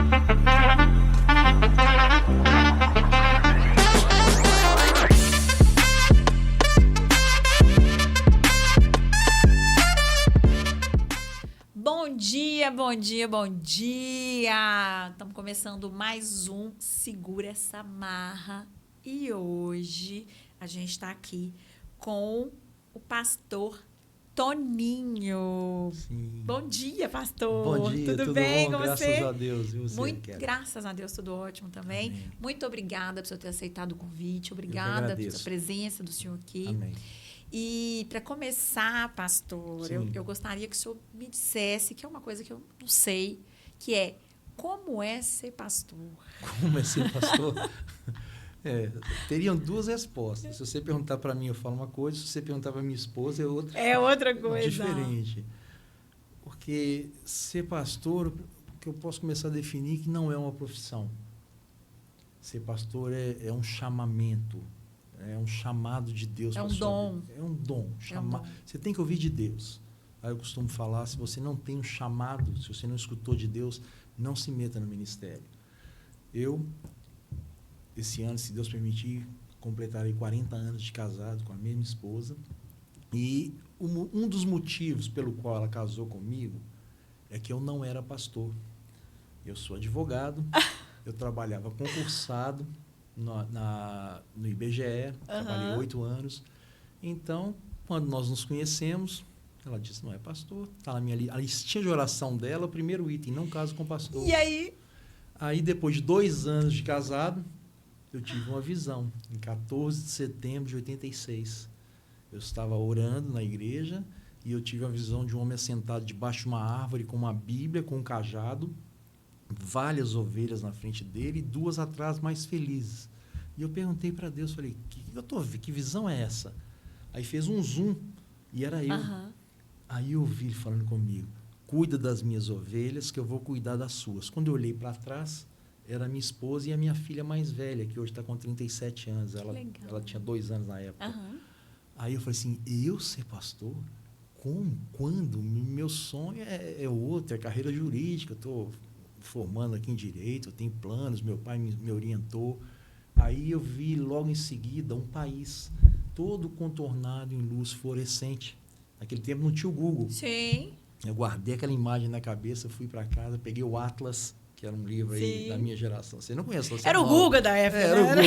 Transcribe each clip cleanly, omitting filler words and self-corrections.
Bom dia, bom dia, bom dia! Estamos começando mais um Segura Essa Marra. E hoje a gente está aqui com o pastor Toninho. Sim. Bom dia, pastor! Bom dia, tudo bem bom? com Graças você? a Deus. E você, Muito, Kelly? graças a Deus, tudo ótimo também. Amém. Muito obrigada por você ter aceitado o convite. Eu que Obrigada pela agradeço. presença do senhor aqui. Amém. E, para começar, pastor, Sim. eu gostaria que o senhor me dissesse, que é uma coisa que eu não sei, que é, como é ser pastor? Como é ser pastor? Teriam duas respostas. Se você perguntar para mim, eu falo uma coisa. Se você perguntar para minha esposa, é outra. É outra coisa. Diferente. Porque ser pastor, o que eu posso começar a definir que não é uma profissão. Ser pastor é um chamamento. É um chamado de Deus. É um pra sua dom. vida. É um dom. É um dom. Você tem que ouvir de Deus. Aí eu costumo falar, se você não tem um chamado, se você não escutou de Deus, não se meta no ministério. Eu, esse ano, se Deus permitir, completarei 40 anos de casado com a mesma esposa. E um dos motivos pelo qual ela casou comigo é que eu não era pastor. Eu sou advogado, eu trabalhava concursado no IBGE, trabalhei 8 anos. Então, quando nós nos conhecemos, ela disse, não é pastor. Está na minha a listinha de oração dela, o primeiro item, não caso com pastor. E aí? Aí, depois de 2 anos de casado, eu tive uma visão, em 14 de setembro de 86. Eu estava orando na igreja e eu tive a visão de um homem assentado debaixo de uma árvore com uma Bíblia, com um cajado, várias ovelhas na frente dele e 2 atrás mais felizes. E eu perguntei para Deus, falei, que visão é essa? Aí fez um zoom e era eu. Aí eu ouvi ele falando comigo, cuida das minhas ovelhas que eu vou cuidar das suas. Quando eu olhei para trás, era a minha esposa e a minha filha mais velha, que hoje está com 37 anos. Ela tinha 2 anos na época. Aí eu falei assim, eu ser pastor? Como? Quando? Meu sonho é outro, é carreira jurídica. Eu estou formando aqui em Direito, eu tenho planos, meu pai me orientou. Aí eu vi logo em seguida um país todo contornado em luz fluorescente. Naquele tempo não tinha o Google. Sim. Eu guardei aquela imagem na cabeça, fui para casa, peguei o Atlas, que era um livro aí da minha geração. Você não conhece? Você era o Google da época, era o Google,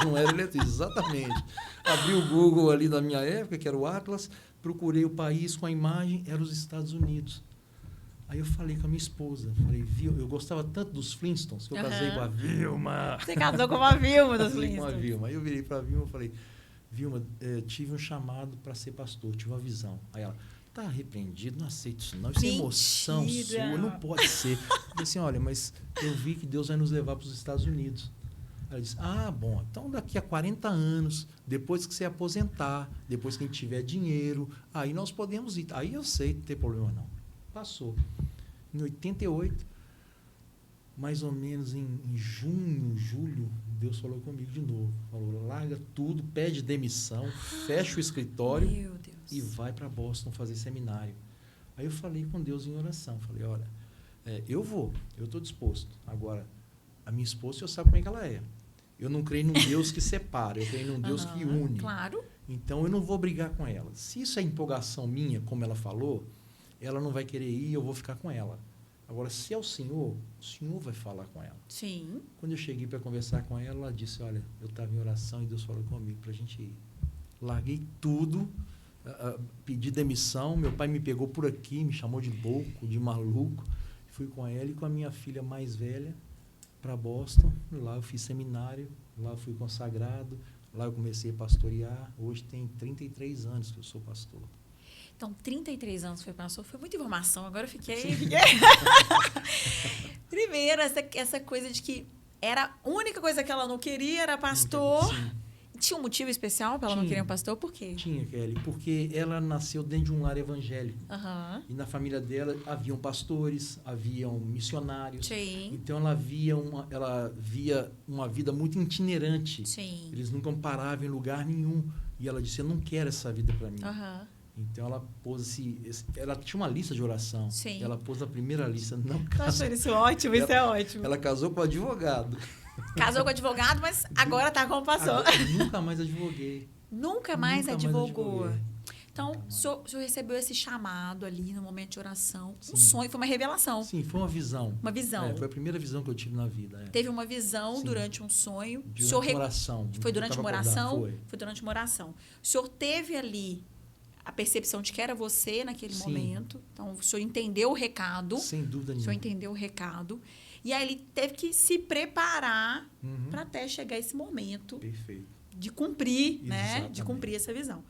não era eletrônico, exatamente. Abri o Google ali da minha época, que era o Atlas, procurei o país com a imagem, era os Estados Unidos. Aí eu falei com a minha esposa, falei, eu gostava tanto dos Flintstones, que eu casei com a Vilma. Você casou com uma Vilma dos Casei com a Flintstones. Vilma. Aí eu virei para a Vilma e falei, Vilma, tive um chamado para ser pastor, tive uma visão. Aí ela, tá arrependido, não aceito isso não, isso é emoção sua, não pode ser. Eu falei assim, olha, mas eu vi que Deus vai nos levar para os Estados Unidos. Ela disse, bom, então daqui a 40 anos, depois que você aposentar, depois que a gente tiver dinheiro, aí nós podemos ir. Aí eu sei, não tem problema não. Passou. Em 88, mais ou menos em junho, julho, Deus falou comigo de novo. Falou, larga tudo, pede demissão, fecha o escritório e vai para Boston fazer seminário. Aí eu falei com Deus em oração. Falei, olha, eu estou disposto. Agora, a minha esposa, você sabe como é que ela é. Eu não creio num Deus que separa, eu creio num Deus que une. Claro. Então, eu não vou brigar com ela. Se isso é empolgação minha, como ela falou, ela não vai querer ir, eu vou ficar com ela. Agora, se é o Senhor vai falar com ela. Sim. Quando eu cheguei para conversar com ela, ela disse, olha, eu estava em oração e Deus falou comigo para a gente ir. Larguei tudo, pedi demissão, meu pai me pegou por aqui, me chamou de louco, de maluco. Fui com ela e com a minha filha mais velha para Boston. Lá eu fiz seminário, lá eu fui consagrado, lá eu comecei a pastorear. Hoje tem 33 anos que eu sou pastor. Então, 33 anos foi pastor, foi muita informação, agora eu fiquei... Primeiro, essa coisa de que era a única coisa que ela não queria era pastor. Sim. Tinha um motivo especial para ela não querer um pastor? Por quê? Tinha, Kelly, porque ela nasceu dentro de um lar evangélico. E na família dela haviam pastores, haviam missionários. Sim. Então ela via uma vida muito itinerante. Sim. Eles nunca paravam em lugar nenhum. E ela disse, eu não quero essa vida para mim. Então, ela pôs ela tinha uma lista de oração. Sim. Ela pôs a primeira lista, não Eu casou. achei isso ótimo, isso é ótimo. Ela casou com o advogado. Casou com advogado, mas agora tá como passou. Agora, nunca mais advoguei. Nunca mais advogou. advoguei. Então, Nunca o senhor recebeu esse chamado ali no momento de oração. Sim. Um sonho, foi uma revelação. Sim, foi uma visão. Uma visão. Foi a primeira visão que eu tive na vida. Teve uma visão Sim. durante um sonho. Durante uma oração. Foi durante uma oração? Foi Durante uma oração. O senhor teve ali a percepção de que era você naquele Sim. momento. Então, o senhor entendeu o recado. Sem dúvida O nenhuma. senhor entendeu o recado. E aí, ele teve que se preparar Uhum. para até chegar esse momento Perfeito. de cumprir, né? Exatamente. De cumprir essa visão.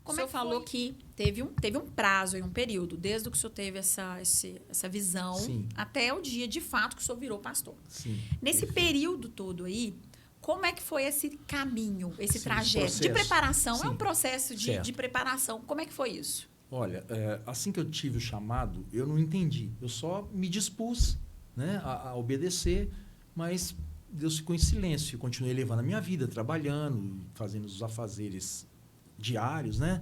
Como o senhor falou que teve um prazo e um período, desde que o senhor teve essa visão Sim. até o dia, de fato, que o senhor virou pastor. Sim. Nesse Perfeito. período todo aí, como é que foi esse caminho, esse Sim, trajeto esse de processo. preparação? É um Sim. processo de Certo. preparação. Como é que foi isso? Olha, assim que eu tive o chamado, eu não entendi. Eu só me dispus, né, a obedecer, mas Deus ficou em silêncio. Eu continuei levando a minha vida, trabalhando, fazendo os afazeres diários, né?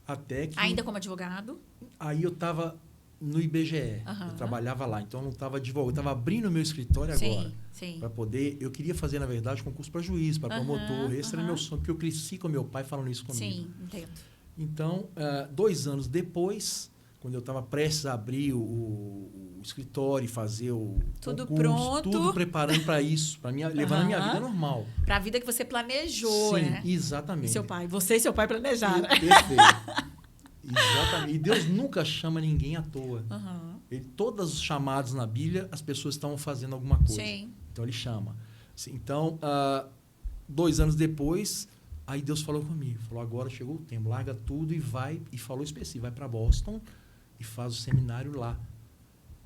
Até que... Ainda como advogado? Aí eu estava no IBGE, Aham. eu trabalhava lá, então eu não estava advogado, eu estava abrindo o meu escritório agora. Sim. Para poder, eu queria fazer, na verdade, concurso para juiz, para Aham, promotor. Esse era aham. meu sonho, porque eu cresci com meu pai falando isso comigo. Sim, entendo. Então, 2 anos depois, quando eu estava prestes a abrir o escritório e fazer o Tudo concurso, pronto. tudo preparando para isso, para levando a minha Aham. vida normal. Para a vida que você planejou, Sim, né? exatamente. E seu pai. Você e seu pai planejaram. Perfeito. Exatamente. E Deus nunca chama ninguém à toa. Aham. Todos os chamados na Bíblia, as pessoas estavam fazendo alguma coisa. Sim. Então, ele chama. Então, 2 anos depois, aí Deus falou comigo. Falou, agora chegou o tempo, larga tudo e vai. E falou específico, vai para Boston e faz o seminário lá.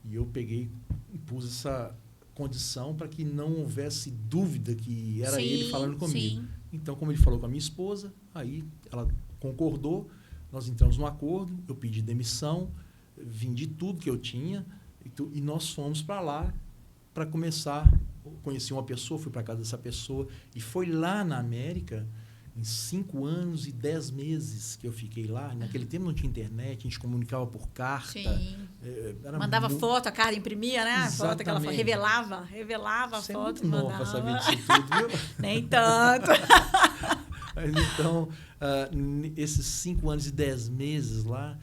E eu peguei e pus essa condição para que não houvesse dúvida que era ele falando comigo. Sim. Então, como ele falou com a minha esposa, aí ela concordou, nós entramos num acordo, eu pedi demissão, vendi tudo que eu tinha e nós fomos para lá para começar. Conheci uma pessoa, fui para casa dessa pessoa e foi lá na América, em 5 anos e 10 meses que eu fiquei lá. Naquele tempo não tinha internet, a gente comunicava por carta. Sim. Era Mandava foto, a cara imprimia, né? A foto, aquela foto, Exatamente. revelava a Você foto. é muito nova para saber disso tudo, viu? Nem tanto. Mas, então, esses 5 anos e 10 meses lá,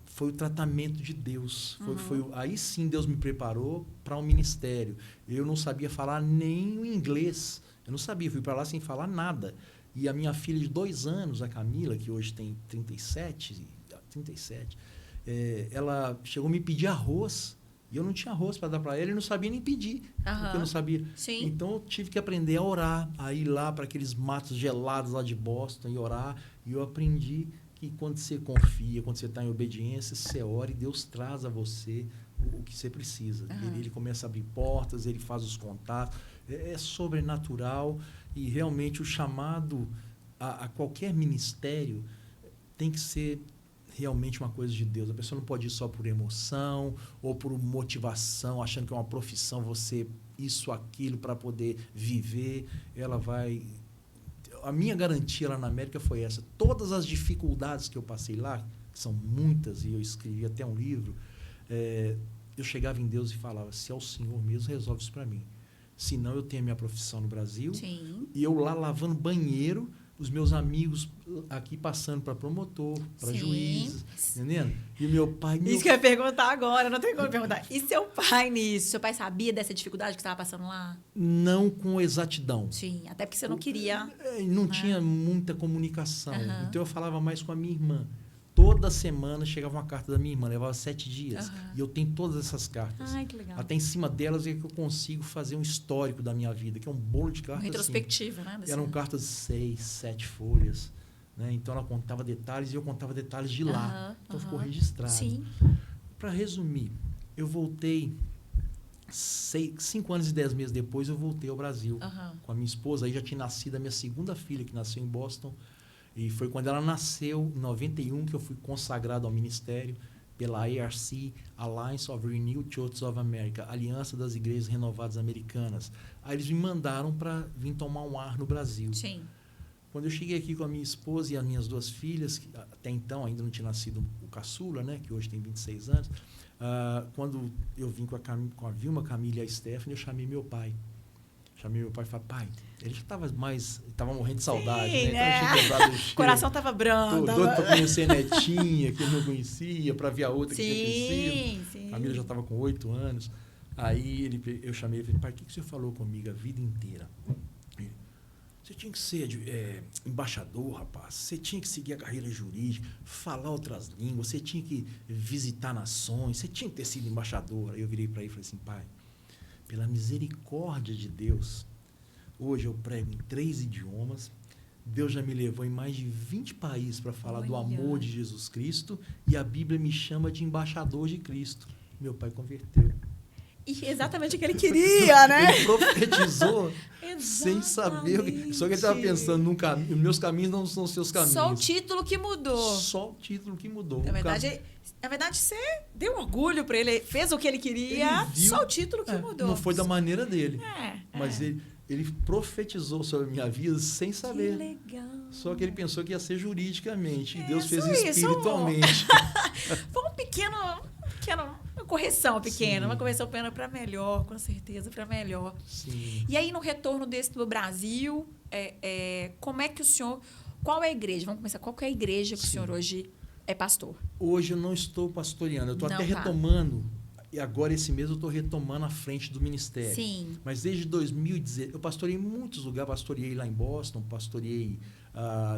foi o tratamento de Deus. Aí sim Deus me preparou para um ministério. Eu não sabia falar nem o inglês. Eu não sabia, fui para lá sem falar nada. E a minha filha de 2 anos, a Camila, que hoje tem 37, ela chegou a me pedir arroz. E eu não tinha arroz para dar para ela e não sabia nem pedir. Porque eu não sabia. Sim. Então, eu tive que aprender a orar, a ir lá para aqueles matos gelados lá de Boston e orar. E eu aprendi que quando você confia, quando você está em obediência, você ora e Deus traz a você o que você precisa. Ele começa a abrir portas, ele faz os contatos. É sobrenatural e realmente o chamado a qualquer ministério tem que ser realmente uma coisa de Deus. A pessoa não pode ir só por emoção ou por motivação, achando que é uma profissão, você isso, aquilo para poder viver. Ela vai... A minha garantia lá na América foi essa. Todas as dificuldades que eu passei lá, que são muitas, e eu escrevi até um livro, eu chegava em Deus e falava, se é o Senhor mesmo, resolve isso para mim. Senão eu tenho a minha profissão no Brasil. Sim. E eu lá lavando banheiro, os meus amigos aqui passando para promotor, para juiz, entendendo? E o meu pai... Isso que eu ia perguntar agora, não tem como perguntar. E seu pai nisso? Seu pai sabia dessa dificuldade que você estava passando lá? Não com exatidão. Sim, até porque você não queria... Não tinha muita comunicação. Aham. Então eu falava mais com a minha irmã. Toda semana chegava uma carta da minha irmã, levava 7 dias. Aham. E eu tenho todas essas cartas. Ai, que legal. Até em cima delas é que eu consigo fazer um histórico da minha vida, que é um bolo de cartas. Retrospectiva, né? Assim. Eram cartas de 6, 7 folhas. Né? Então ela contava detalhes e eu contava detalhes de lá. Então ficou registrado. Sim. Para resumir, eu voltei 5 anos e 10 meses depois, eu voltei ao Brasil com a minha esposa. Aí já tinha nascido a minha segunda filha, que nasceu em Boston. E foi quando ela nasceu, em 91, que eu fui consagrado ao ministério pela ARC, Alliance of Renewed Churches of America, Aliança das Igrejas Renovadas Americanas. Aí eles me mandaram para vir tomar um ar no Brasil. Sim. Quando eu cheguei aqui com a minha esposa e as minhas 2 filhas, que até então ainda não tinha nascido o caçula, né, que hoje tem 26 anos, quando eu vim com a Vilma, Camila e a Stephanie, eu chamei meu pai. Chamei meu pai e falei, pai, ele já estava morrendo de saudade, Sim, né? Então eu tinha quebrado o cheiro. O coração estava brando. Doido para conhecer a netinha, que ele não conhecia, para ver a outra que tinha crescido. Sim. A Camila já estava com 8 anos. Aí eu chamei ele e falei, pai, o que o senhor falou comigo a vida inteira? Ele, você tinha que ser embaixador, rapaz. Você tinha que seguir a carreira jurídica, falar outras línguas, você tinha que visitar nações, você tinha que ter sido embaixador. Aí eu virei para ele e falei assim, pai, pela misericórdia de Deus, hoje eu prego em 3 idiomas. Deus já me levou em mais de 20 países para falar do amor de Jesus Cristo e a Bíblia me chama de embaixador de Cristo. Meu pai converteu. E exatamente o que ele queria, né? Ele profetizou sem saber. Só que ele estava pensando num caminho. Meus caminhos não são seus caminhos. Só o título que mudou. Só o título que mudou. Na verdade, você deu orgulho para ele, fez o que ele queria, ele viu, só o título que mudou. Não foi da maneira dele. Mas ele profetizou sobre a minha vida sem saber. Que legal. Só que ele pensou que ia ser juridicamente. E Deus fez espiritualmente. Foi uma correção pequena, uma correção para melhor, com certeza, para melhor. Sim. E aí, no retorno desse do Brasil, como é que o senhor... Qual é a igreja? Vamos começar. Qual é a igreja que o senhor hoje é pastor? Hoje eu não estou pastoreando. Eu estou até retomando. E agora, esse mês, eu estou retomando a frente do ministério. Sim. Mas desde 2016, eu pastorei em muitos lugares. Pastoreei lá em Boston, pastoreei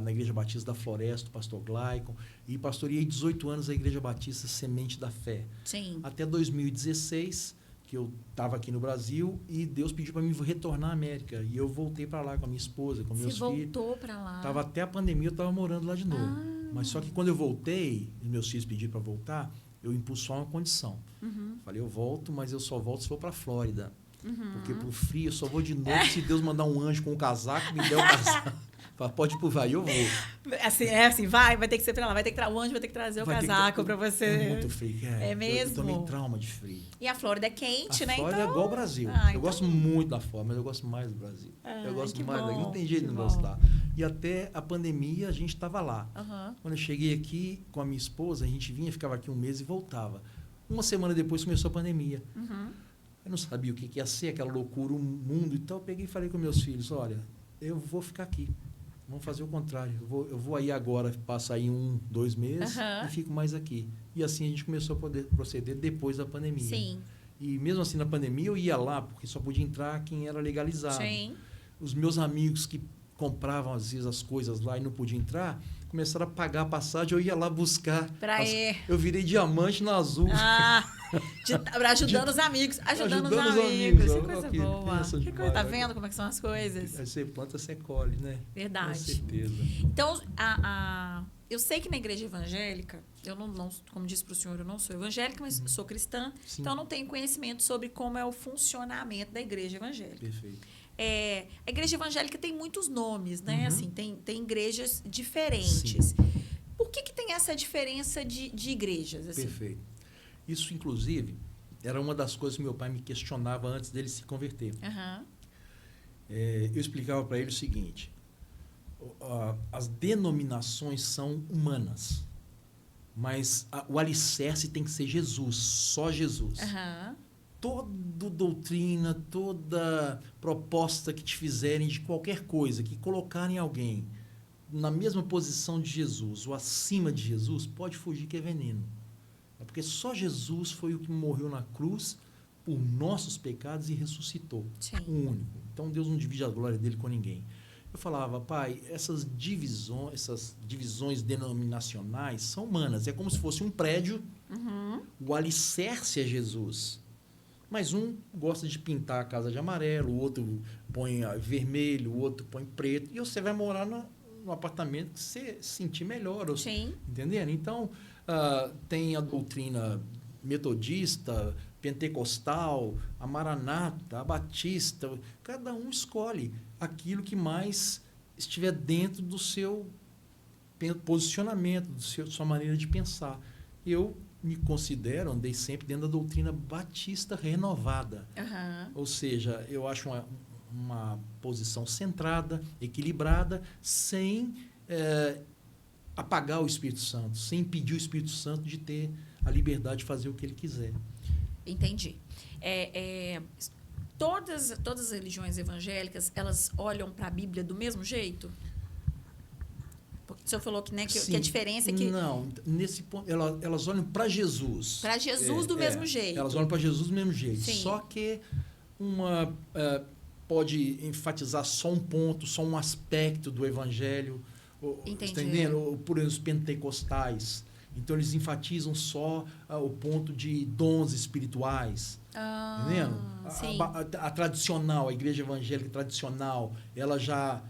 na Igreja Batista da Floresta, o pastor Glaicon, e pastoreei 18 anos a Igreja Batista Semente da Fé. Sim. Até 2016, que eu estava aqui no Brasil, e Deus pediu para mim retornar à América. E eu voltei para lá com a minha esposa, com meus filhos. Você voltou para lá? Tava até a pandemia, eu estava morando lá de novo. Mas só que quando eu voltei, e meus filhos pediram para voltar, eu impus só uma condição. Falei, eu volto, mas eu só volto se for para a Flórida. Porque pro frio eu só vou de novo se Deus mandar um anjo com um casaco, me der o casaco. Fala, pode ir pro vai, eu vou. Vai ter que ser pra lá, o anjo vai ter que trazer o casaco para você. É muito frio, É mesmo? Eu tomei trauma de frio. E a Flórida é quente, né? A Flórida é igual ao Brasil. Eu gosto muito da Flórida, mas eu gosto mais do Brasil. Eu gosto mais daqui. Não tem jeito de não gostar. E até a pandemia, a gente estava lá. Quando eu cheguei aqui com a minha esposa, a gente vinha, ficava aqui um mês e voltava. Uma semana depois começou a pandemia. Eu não sabia o que ia ser, aquela loucura, o mundo. Então, eu peguei e falei com meus filhos, olha, eu vou ficar aqui. Vamos fazer o contrário. Eu vou aí agora, passo aí 1, 2 meses e fico mais aqui. E assim a gente começou a poder proceder depois da pandemia. Sim. E mesmo assim, na pandemia, eu ia lá, porque só podia entrar quem era legalizado. Sim. Os meus amigos que compravam, às vezes, as coisas lá e não podiam entrar, começaram a pagar a passagem, eu ia lá buscar. Eu virei diamante na Azul. Ajudando os amigos. Ajudando os amigos. Que coisa boa. Que coisa, tá vendo como é que são as coisas? Aí você planta, você colhe, né? Verdade. Com certeza. Então, eu sei que na igreja evangélica, eu não como disse para o senhor, eu não sou evangélica, mas sou cristã, então eu não tenho conhecimento sobre como é o funcionamento da igreja evangélica. Perfeito. A igreja evangélica tem muitos nomes, né? Assim, tem igrejas diferentes. Sim. Por que tem essa diferença de igrejas? Assim? Perfeito. Isso, inclusive, era uma das coisas que meu pai me questionava antes dele se converter. Eu explicava para ele o seguinte, as denominações são humanas, mas o alicerce tem que ser Jesus, só Jesus. Toda doutrina, toda proposta que te fizerem de qualquer coisa, que colocarem alguém na mesma posição de Jesus ou acima de Jesus, pode fugir que é veneno. Porque só Jesus foi o que morreu na cruz por nossos pecados e ressuscitou. Sim. O único. Então Deus não divide a glória dele com ninguém. Eu falava, pai, essas divisões denominacionais são humanas. É como se fosse um prédio, o alicerce é Jesus. Mas um gosta de pintar a casa de amarelo, o outro põe vermelho, o outro põe preto. E você vai morar no apartamento que você sentir melhor. Sim. Entendendo? Então, tem a doutrina metodista, pentecostal, a maranata, a batista. Cada um escolhe aquilo que mais estiver dentro do seu posicionamento, sua maneira de pensar. Eu me considero, andei sempre dentro da doutrina batista renovada. Ou seja, eu acho uma posição centrada, equilibrada, sem apagar o Espírito Santo, sem impedir o Espírito Santo de ter a liberdade de fazer o que ele quiser. Entendi. Todas as religiões evangélicas, elas olham para a Bíblia do mesmo jeito? Porque o senhor falou que, né, que a diferença é que... Não, nesse ponto, elas olham para Jesus. Para Jesus do mesmo jeito. Elas olham para Jesus do mesmo jeito. Sim. Só que uma pode enfatizar só um ponto, só um aspecto do evangelho. Entendi. Entendendo? Por exemplo, os pentecostais. Então, eles enfatizam só o ponto de dons espirituais. Entendendo? Sim. A tradicional, a igreja evangélica tradicional, ela já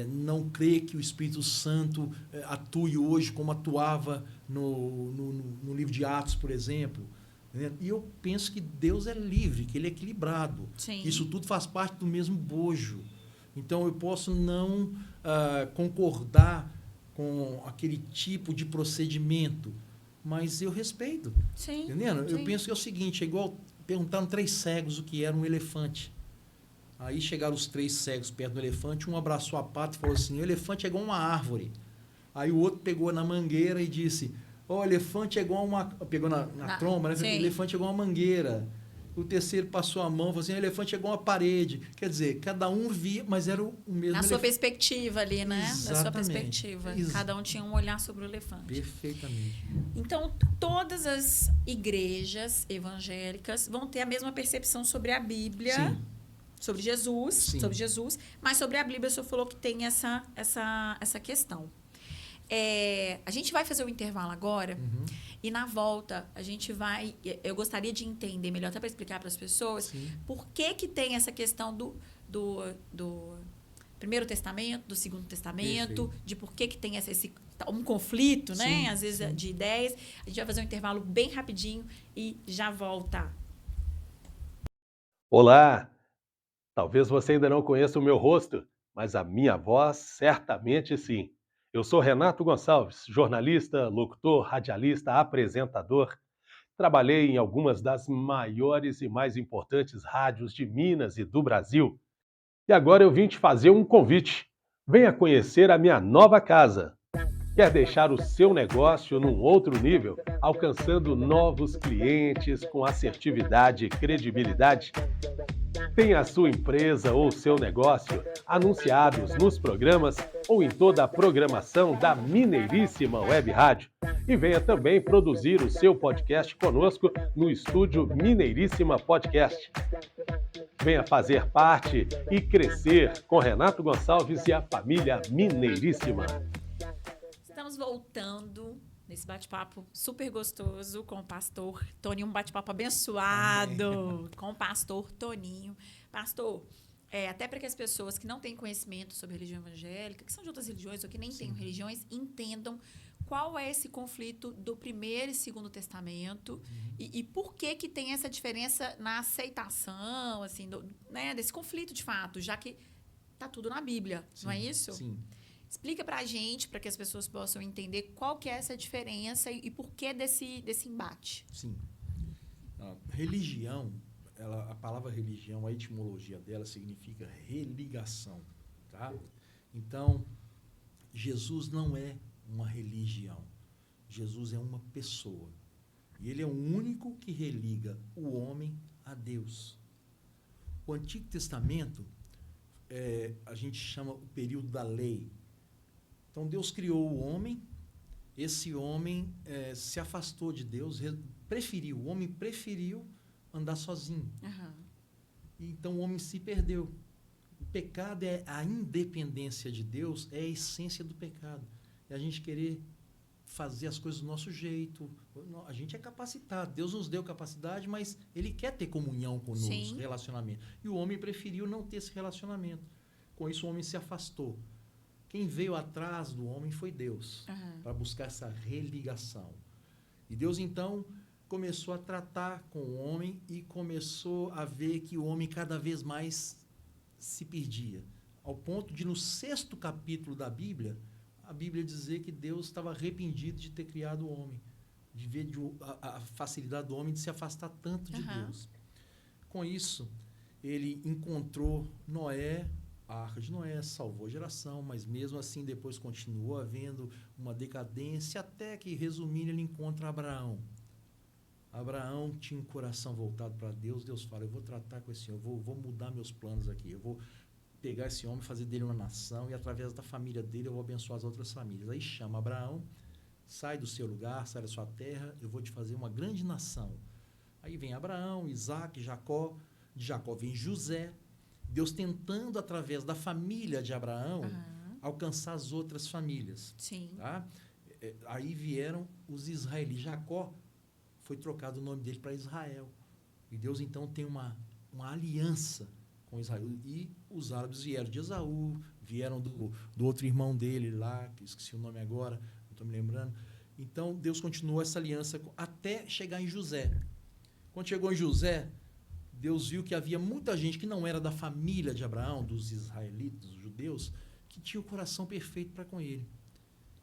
não crê que o Espírito Santo atue hoje como atuava no livro de Atos, por exemplo. Entendendo? E eu penso que Deus é livre, que ele é equilibrado. Sim. Que isso tudo faz parte do mesmo bojo. Então, eu posso não concordar com aquele tipo de procedimento, mas eu respeito. Sim. Entendendo? Sim. Eu penso que é o seguinte, é igual perguntaram 3 cegos o que era um elefante. Aí chegaram os 3 cegos perto do elefante, um abraçou a pata e falou assim, o elefante é igual uma árvore. Aí o outro pegou na mangueira e disse, o elefante é igual uma... Pegou na tromba, né? O elefante é igual uma mangueira. O terceiro passou a mão e falou assim, o elefante é igual uma parede. Quer dizer, cada um via, mas era o mesmo Na sua perspectiva ali, né? Exatamente. Na sua perspectiva. Cada um tinha um olhar sobre o elefante. Perfeitamente. Então, todas as igrejas evangélicas vão ter a mesma percepção sobre a Bíblia, Sim. sobre Jesus, mas sobre a Bíblia o senhor falou que tem essa questão. A gente vai fazer o intervalo agora e na volta a gente vai... Eu gostaria de entender melhor, até para explicar para as pessoas, por que tem essa questão do Primeiro Testamento, do Segundo Testamento, Perfeito. de por que tem um conflito, né? Sim, Às vezes de ideias. A gente vai fazer um intervalo bem rapidinho e já volta. Olá! Talvez você ainda não conheça o meu rosto, mas a minha voz certamente sim. Eu sou Renato Gonçalves, jornalista, locutor, radialista, apresentador. Trabalhei em algumas das maiores e mais importantes rádios de Minas e do Brasil. E agora eu vim te fazer um convite. Venha conhecer a minha nova casa. Quer deixar o seu negócio num outro nível, alcançando novos clientes com assertividade e credibilidade? Tem a sua empresa ou seu negócio anunciados nos programas ou em toda a programação da Mineiríssima Web Rádio. E venha também produzir o seu podcast conosco no estúdio Mineiríssima Podcast. Venha fazer parte e crescer com Renato Gonçalves e a família Mineiríssima. Estamos voltando nesse bate-papo super gostoso com o pastor Toninho, um bate-papo abençoado com o pastor Toninho. Pastor, até para que as pessoas que não têm conhecimento sobre religião evangélica, que são de outras religiões ou que nem têm religiões, entendam qual é esse conflito do Primeiro e Segundo Testamento e por que tem essa diferença na aceitação, assim, né, desse conflito de fato, já que está tudo na Bíblia, não é isso? Sim. Explica pra gente, para que as pessoas possam entender qual que é essa diferença e por que desse embate. Sim. Religião, a palavra religião, a etimologia dela significa religação, tá? Então, Jesus não é uma religião. Jesus é uma pessoa. E ele é o único que religa o homem a Deus. O Antigo Testamento, a gente chama o período da lei. Então, Deus criou o homem, esse homem se afastou de Deus, o homem preferiu andar sozinho. Então, o homem se perdeu. O pecado a independência de Deus é a essência do pecado. É a gente querer fazer as coisas do nosso jeito. A gente é capacitado. Deus nos deu capacidade, mas ele quer ter comunhão conosco, relacionamento. E o homem preferiu não ter esse relacionamento. Com isso, o homem se afastou. Quem veio atrás do homem foi Deus, para buscar essa religação. E Deus, então, começou a tratar com o homem e começou a ver que o homem cada vez mais se perdia. Ao ponto de, no 6º capítulo da Bíblia, a Bíblia dizer que Deus estava arrependido de ter criado o homem, de ver a facilidade do homem de se afastar tanto de Deus. Com isso, ele encontrou Noé, a Arca de Noé, salvou a geração, mas mesmo assim depois continuou havendo uma decadência, até que, resumindo, ele encontra Abraão. Abraão tinha um coração voltado para Deus. Deus fala, eu vou tratar com esse homem, vou mudar meus planos aqui, eu vou pegar esse homem, fazer dele uma nação, e através da família dele eu vou abençoar as outras famílias. Aí chama Abraão, sai do seu lugar, sai da sua terra, eu vou te fazer uma grande nação. Aí vem Abraão, Isaac, Jacó, de Jacó vem José, Deus tentando, através da família de Abraão, alcançar as outras famílias. Sim. Tá? Aí vieram os israelitas. Jacó foi trocado o nome dele para Israel. E Deus, então, tem uma aliança com Israel. E os árabes vieram de Esaú, vieram do outro irmão dele lá, que esqueci o nome agora, não estou me lembrando. Então, Deus continuou essa aliança até chegar em José. Quando chegou em José, Deus viu que havia muita gente que não era da família de Abraão, dos israelitas, dos judeus, que tinha o coração perfeito para com ele.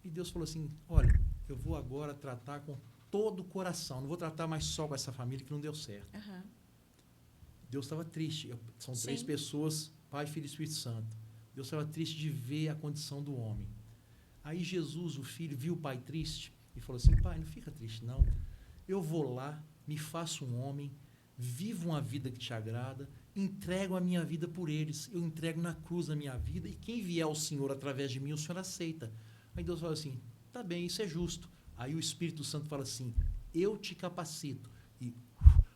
E Deus falou assim, olha, eu vou agora tratar com todo o coração, não vou tratar mais só com essa família que não deu certo. Deus estava triste. São três pessoas, Pai, Filho e Espírito Santo. Deus estava triste de ver a condição do homem. Aí Jesus, o Filho, viu o Pai triste e falou assim, Pai, não fica triste não. Eu vou lá, me faço um homem, vivo uma vida que te agrada, entrego a minha vida por eles, eu entrego na cruz a minha vida, e quem vier ao Senhor através de mim, o Senhor aceita. Aí Deus fala assim, tá bem, isso é justo. Aí o Espírito Santo fala assim, eu te capacito. E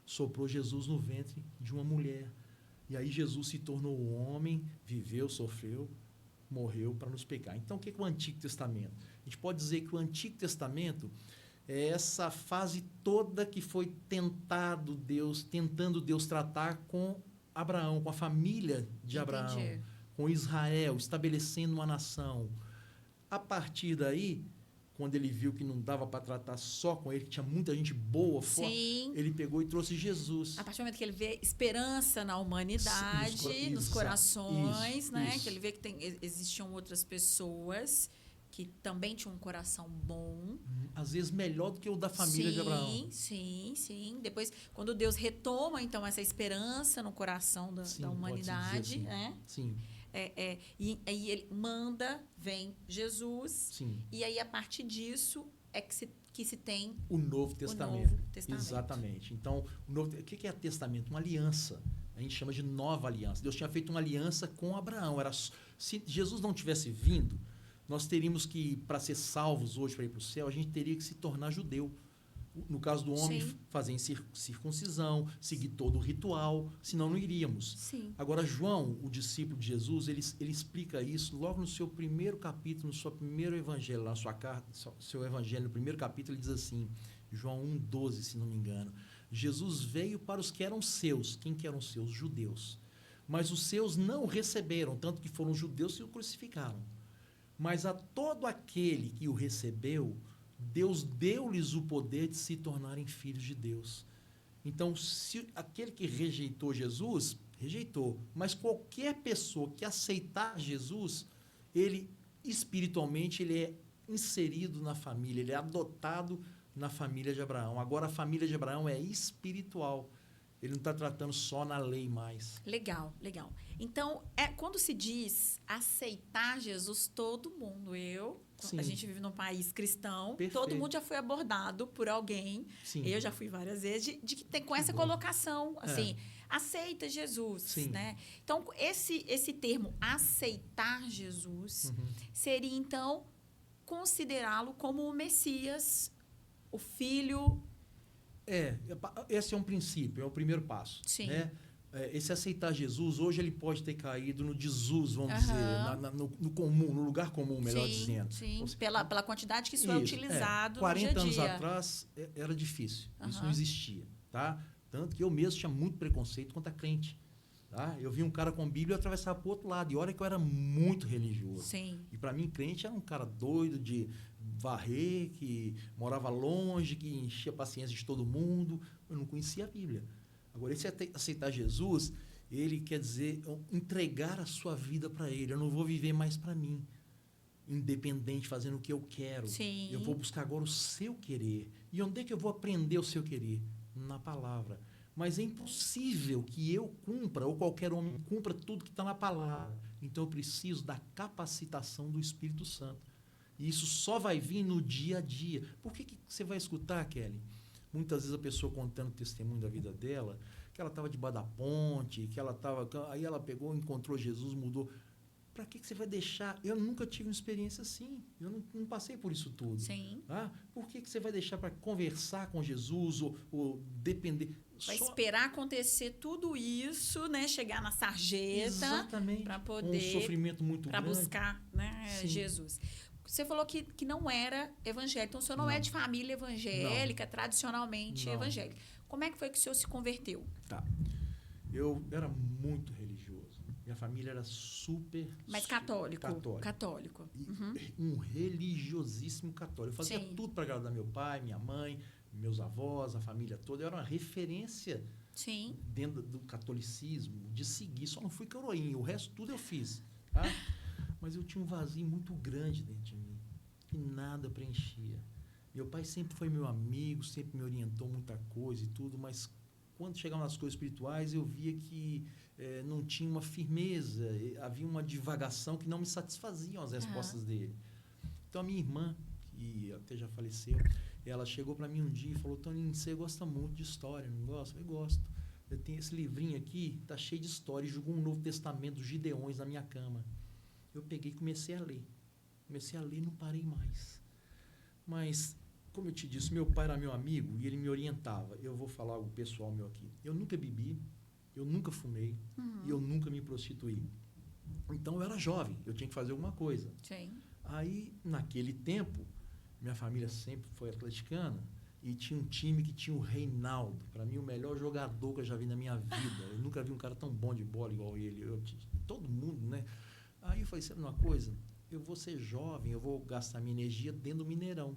soprou Jesus no ventre de uma mulher. E aí Jesus se tornou um homem, viveu, sofreu, morreu para nos pegar. Então o que é o Antigo Testamento? A gente pode dizer que o Antigo Testamento é essa fase toda que foi tentando Deus tratar com Abraão, com a família de Abraão, com Israel, estabelecendo uma nação. A partir daí, quando ele viu que não dava para tratar só com ele, que tinha muita gente boa, forte, ele pegou e trouxe Jesus. A partir do momento que ele vê esperança na humanidade, nos corações, né? Que ele vê que existiam outras pessoas que também tinham um coração bom. Às vezes melhor do que o da família de Abraão. Sim. Depois, quando Deus retoma, então, essa esperança no coração da humanidade, assim. né? Sim. E aí ele manda, vem Jesus. Sim. E aí, a partir disso, é que se tem o Novo Testamento. Novo Testamento. Exatamente. Então, o que é testamento? Uma aliança. A gente chama de nova aliança. Deus tinha feito uma aliança com Abraão. Se Jesus não tivesse vindo, nós teríamos que, para ser salvos hoje, para ir para o céu, a gente teria que se tornar judeu. No caso do homem, fazer circuncisão, seguir todo o ritual, senão não iríamos. Sim. Agora, João, o discípulo de Jesus, ele explica isso logo no seu primeiro capítulo, no seu primeiro evangelho, na sua carta, seu evangelho, no primeiro capítulo, ele diz assim, João 1,12, se não me engano, Jesus veio para os que eram seus. Quem que eram seus? Judeus. Mas os seus não o receberam, tanto que foram judeus e o crucificaram. Mas a todo aquele que o recebeu, Deus deu-lhes o poder de se tornarem filhos de Deus. Então, se aquele que rejeitou Jesus, rejeitou. Mas qualquer pessoa que aceitar Jesus, ele, espiritualmente, ele é inserido na família, ele é adotado na família de Abraão. Agora, a família de Abraão é espiritual. Ele não está tratando só na lei mais. Legal. Então, quando se diz aceitar Jesus, todo mundo, a gente vive num país cristão, todo mundo já foi abordado por alguém, eu já fui várias vezes, de que tem com essa colocação, assim, aceita Jesus, né? Então, esse termo, aceitar Jesus, seria, então, considerá-lo como o Messias, o Filho. Esse é um princípio, é o primeiro passo. Sim. Né? Esse aceitar Jesus, hoje ele pode ter caído no desuso, vamos dizer, no comum, no lugar comum, melhor dizendo. Sim, pela quantidade que isso é utilizado 40 no dia a dia. anos atrás era difícil, isso não existia. Tá? Tanto que eu mesmo tinha muito preconceito contra crente. Tá? Eu vi um cara com Bíblia e atravessava para o outro lado. E olha que eu era muito religioso. Sim. E para mim, crente era um cara doido de varrer, que morava longe, que enchia a paciência de todo mundo. Eu não conhecia a Bíblia. Agora, esse aceitar Jesus, ele quer dizer entregar a sua vida para ele. Eu não vou viver mais para mim, independente, fazendo o que eu quero. Sim. Eu vou buscar agora o seu querer. E onde é que eu vou aprender o seu querer? Na palavra. Mas é impossível que eu cumpra, ou qualquer homem cumpra tudo que está na palavra. Então, eu preciso da capacitação do Espírito Santo. E isso só vai vir no dia a dia. Por que você vai escutar, Kelly? Muitas vezes a pessoa contando o testemunho da vida dela, que ela estava debaixo da ponte, que ela estava... Aí ela pegou, encontrou Jesus, mudou. Para que você vai deixar? Eu nunca tive uma experiência assim. Eu não passei por isso tudo. Sim. Ah, por que você vai deixar para conversar com Jesus ou depender? Vai esperar acontecer tudo isso, né? Chegar na sarjeta para poder... Um sofrimento muito grande. Para buscar, né, Jesus. Você falou que não era evangélico. Então, o senhor não é de família evangélica, tradicionalmente evangélica. Como é que foi que o senhor se converteu? Tá. Eu era muito religioso. Minha família era super... Mas católico. Católico. Um religiosíssimo católico. Eu fazia tudo para agradar meu pai, minha mãe, meus avós, a família toda. Eu era uma referência dentro do catolicismo, de seguir. Só não fui coroinha. O resto tudo eu fiz. Tá? Mas eu tinha um vazio muito grande dentro de mim, que nada preenchia. Meu pai sempre foi meu amigo, sempre me orientou muita coisa e tudo, mas quando chegava nas coisas espirituais, eu via que não tinha uma firmeza, havia uma divagação que não me satisfaziam as respostas dele. Então, a minha irmã, que até já faleceu, ela chegou para mim um dia e falou: Toninho, você gosta muito de história, não gosta? Eu gosto. Eu tenho esse livrinho aqui, tá cheio de história, e jogou um Novo Testamento dos Gideões na minha cama. Eu peguei e comecei a ler. Comecei a ler e não parei mais. Mas, como eu te disse, meu pai era meu amigo e ele me orientava. Eu vou falar algo pessoal meu aqui. Eu nunca bebi, eu nunca fumei e eu nunca me prostituí. Então, eu era jovem, eu tinha que fazer alguma coisa. Sim. Aí, naquele tempo, minha família sempre foi atleticana e tinha um time que tinha o Reinaldo. Para mim, o melhor jogador que eu já vi na minha vida. Eu nunca vi um cara tão bom de bola igual ele. Todo mundo, né? Aí eu falei: sabe uma coisa? Eu vou ser jovem, eu vou gastar minha energia dentro do Mineirão.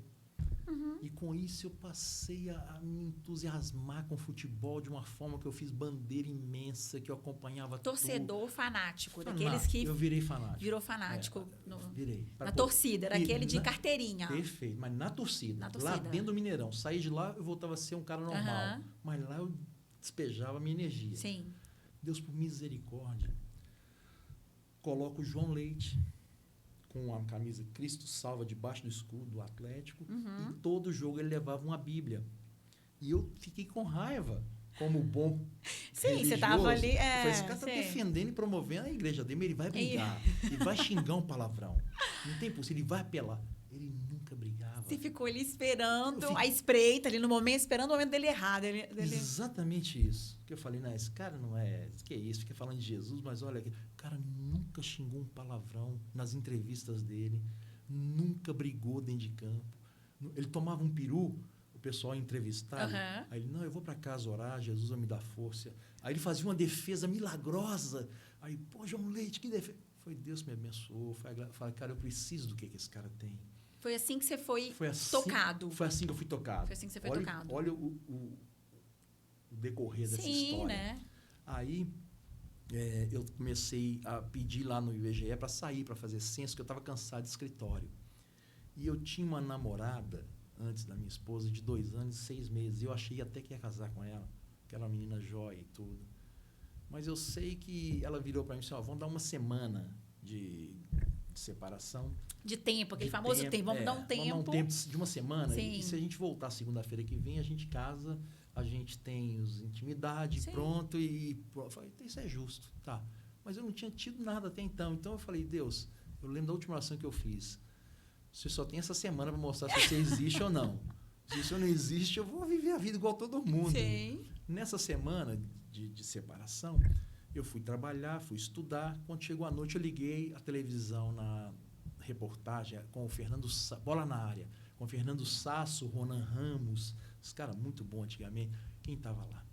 E com isso eu passei a me entusiasmar com o futebol de uma forma que eu fiz bandeira imensa, que eu acompanhava Torcedor fanático, daqueles que... Eu virei fanático. Virou fanático. Virei. Na torcida, era aquele de carteirinha. Perfeito, mas na torcida. Lá dentro do Mineirão. Saí de lá, eu voltava a ser um cara normal. Mas lá eu despejava a minha energia. Sim. Deus, por misericórdia, coloca o João Leite com a camisa Cristo Salva debaixo do escudo do Atlético, e todo jogo ele levava uma Bíblia. E eu fiquei com raiva, como bom religioso. Você estava ali... Eu falei: esse cara está defendendo e promovendo a igreja dele, ele vai brigar, ele vai xingar um palavrão. Não tem possível, ele vai apelar. Ele nunca brigava. Você ficou ali esperando a espreita, ali no momento, esperando o momento dele errar. Exatamente isso. Que eu falei: não, esse cara não é... Que é isso? Fica falando de Jesus, mas olha... O cara nunca xingou um palavrão nas entrevistas dele. Nunca brigou dentro de campo. Ele tomava um peru, o pessoal entrevistava. Aí ele: não, eu vou para casa orar, Jesus vai me dar força. Aí ele fazia uma defesa milagrosa. Aí, pô, João Leite, que defesa... Foi Deus que me abençoou. Falei: cara, eu preciso do que esse cara tem. Foi assim que você foi tocado. Foi assim que eu fui tocado. Foi assim que você foi tocado. Olha o decorrer dessa história. Né? Aí eu comecei a pedir lá no IBGE para sair, para fazer censo, que eu estava cansado de escritório. E eu tinha uma namorada, antes da minha esposa, de 2 anos e 6 meses. Eu achei até que ia casar com ela, que era uma menina jóia e tudo. Mas eu sei que ela virou para mim e disse: vamos dar uma semana de separação. De tempo, aquele famoso tempo. Vamos dar um tempo. Vamos dar um tempo de uma semana. Sim. E se a gente voltar segunda-feira que vem, a gente casa, a gente tem intimidade, pronto. E eu falei: isso é justo. Tá. Mas eu não tinha tido nada até então. Então eu falei: Deus, eu lembro da última oração que eu fiz. Você só tem essa semana para mostrar se você existe ou não. Se você não existe, eu vou viver a vida igual todo mundo. Sim. Nessa semana de separação, eu fui trabalhar, fui estudar. Quando chegou a noite, eu liguei a televisão na reportagem com o Fernando Sasso, bola na área, com o Fernando Sasso, Ronan Ramos, os caras muito bons antigamente. Quem estava lá?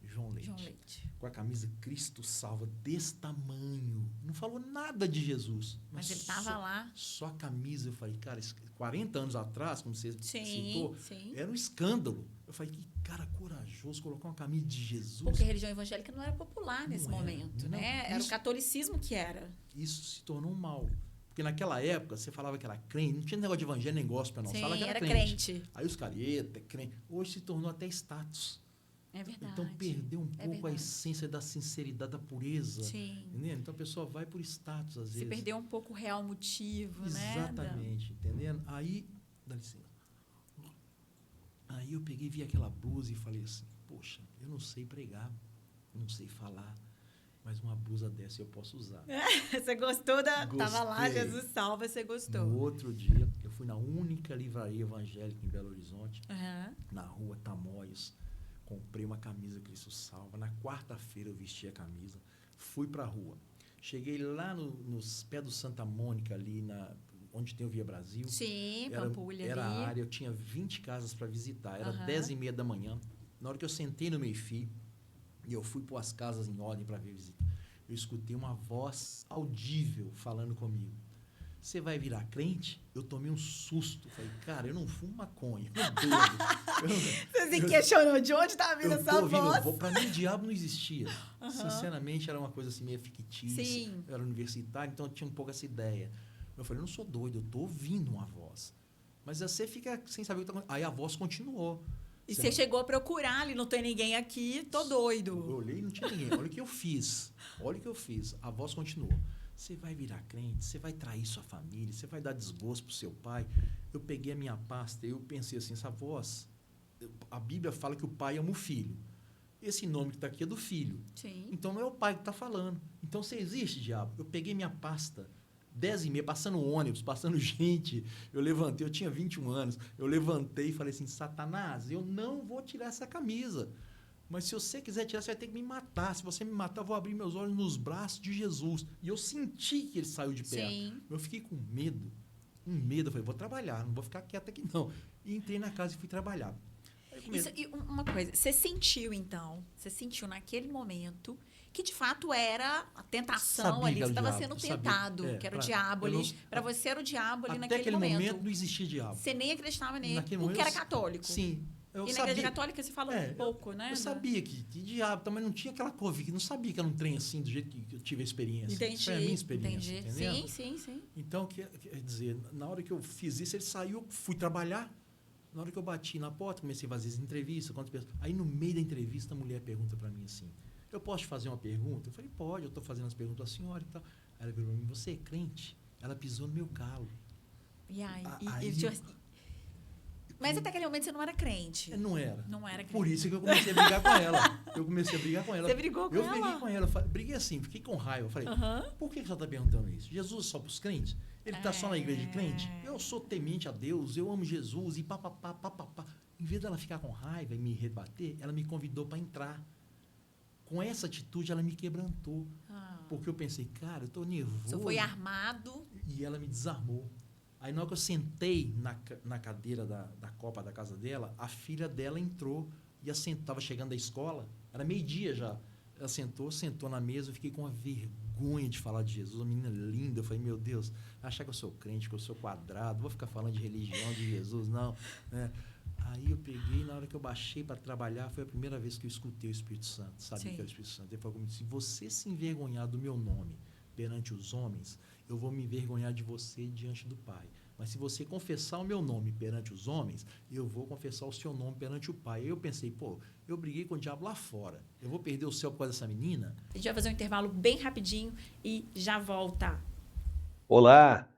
João Leite. Com a camisa Cristo Salva desse tamanho. Não falou nada de Jesus. Mas ele estava lá. Só a camisa. Eu falei: cara, 40 anos atrás, como você citou, sim. Era um escândalo. Eu falei: que cara corajoso colocar uma camisa de Jesus. Porque a religião evangélica não era popular nesse momento, né? Era o catolicismo que era. Isso se tornou um mal. Porque naquela época, você falava que era crente, não tinha negócio de evangelho nem gospel, não. Sim, Fala que era crente. Aí os caras: eita, crente. Hoje se tornou até status. É verdade. Então, perdeu um pouco a verdade. essência da sinceridade, da pureza. Sim. Entendendo? Então, a pessoa vai por status, às Se vezes. perdeu um pouco o real motivo, né? Exatamente, entendendo? Aí, dá licença. Aí eu peguei, vi aquela blusa e falei assim, poxa, eu não sei pregar, não sei falar, mas uma blusa dessa eu posso usar. Você gostou da... Tava lá, Gostei. Jesus salva, você gostou. No outro dia, eu fui na única livraria evangélica em Belo Horizonte, Aham. na rua Tamoios, comprei uma camisa Cristo Salva. Na quarta-feira eu vesti a camisa, fui para a rua. Cheguei lá nos pés do Santa Mônica, ali onde tem o Via Brasil. Sim, Era Pampulha a ali. área, eu tinha 20 casas para visitar. Era Aham. 10h30 da manhã. Na hora que eu sentei no meio-fio, e eu fui pôr as casas em ordem para ver visita, eu escutei uma voz audível falando comigo. Você vai virar crente? Eu tomei um susto. Falei, cara, eu não fumo maconha, eu não bebo. Você se questionou de onde tá vindo essa voz? Para mim, o diabo não existia. Sinceramente, era uma coisa assim meio fictícia. Sim. Eu era universitário, então eu tinha um pouco essa ideia. Eu falei, eu não sou doido, eu tô ouvindo uma voz. Mas você fica sem saber o que tá acontecendo. Aí a voz continuou. E você chegou a procurar ali, não tem ninguém aqui, tô doido. Eu olhei e não tinha ninguém. Olha o que eu fiz. Olha o que eu fiz. A voz continuou. Você vai virar crente, você vai trair sua família, você vai dar desgosto pro seu pai. Eu peguei a minha pasta e eu pensei assim, essa voz... A Bíblia fala que o pai ama o filho. Esse nome que está aqui é do filho. Sim. Então, não é o pai que está falando. Então, você existe, diabo. Eu peguei minha pasta, 10h30, passando ônibus, passando gente. Eu levantei, eu tinha 21 anos. Eu levantei e falei assim, Satanás, eu não vou tirar essa camisa. Mas se você quiser tirar, você vai ter que me matar. Se você me matar, eu vou abrir meus olhos nos braços de Jesus. E eu senti que ele saiu de perto. Sim. Eu fiquei com medo. Um medo. Eu falei, vou trabalhar, não vou ficar quieto aqui, não. E entrei na casa e fui trabalhar. E uma coisa, você sentiu então, naquele momento que de fato era a tentação Sabia ali, que você era o estava diabo, sendo sabia. tentado, que era o diabo ali. Para você era o diabo ali Até naquele aquele momento não existia diabo. Você nem acreditava nele, Naquele porque momento, era católico. Sim. Eu E na sabia, igreja católica você fala um pouco, né? Eu sabia que diabo, mas não tinha aquela Covid, não sabia que era um trem assim, do jeito que eu tive a experiência. Entendi. Essa é a minha experiência, entendeu? Sim. Então, quer dizer, na hora que eu fiz isso, ele saiu, eu fui trabalhar. Na hora que eu bati na porta, comecei a fazer as entrevistas, quantas pessoas. Aí, no meio da entrevista, a mulher pergunta para mim assim, eu posso te fazer uma pergunta? Eu falei, pode, eu estou fazendo as perguntas à senhora e tal. Aí ela virou para mim, você é crente? Ela pisou no meu calo. E aí mas até aquele momento você não era crente. Não era. Não era crente. Por isso que eu comecei a brigar com ela. Você brigou com ela? Eu briguei com ela. Briguei assim, fiquei com raiva. Eu falei, por que você está perguntando isso? Jesus é só para os crentes? Ele está só na igreja de crente? Eu sou temente a Deus, eu amo Jesus e papapá. Em vez dela ficar com raiva e me rebater, ela me convidou para entrar. Com essa atitude, ela me quebrantou. Porque eu pensei, cara, eu estou nervoso. Você foi armado. E ela me desarmou. Aí, na hora que eu sentei na cadeira da copa da casa dela, a filha dela entrou e estava chegando da escola, era meio-dia já. Ela sentou na mesa, eu fiquei com uma vergonha de falar de Jesus, uma menina linda. Eu falei, meu Deus, achar que eu sou crente, que eu sou quadrado, vou ficar falando de religião, de Jesus, não. Aí eu peguei, na hora que eu baixei para trabalhar, foi a primeira vez que eu escutei o Espírito Santo, sabia que era o Espírito Santo. Ele falou comigo, se você se envergonhar do meu nome perante os homens, eu vou me envergonhar de você diante do Pai. Mas se você confessar o meu nome perante os homens, eu vou confessar o seu nome perante o Pai. Aí eu pensei, eu briguei com o diabo lá fora. Eu vou perder o céu por causa dessa menina? A gente vai fazer um intervalo bem rapidinho e já volta. Olá!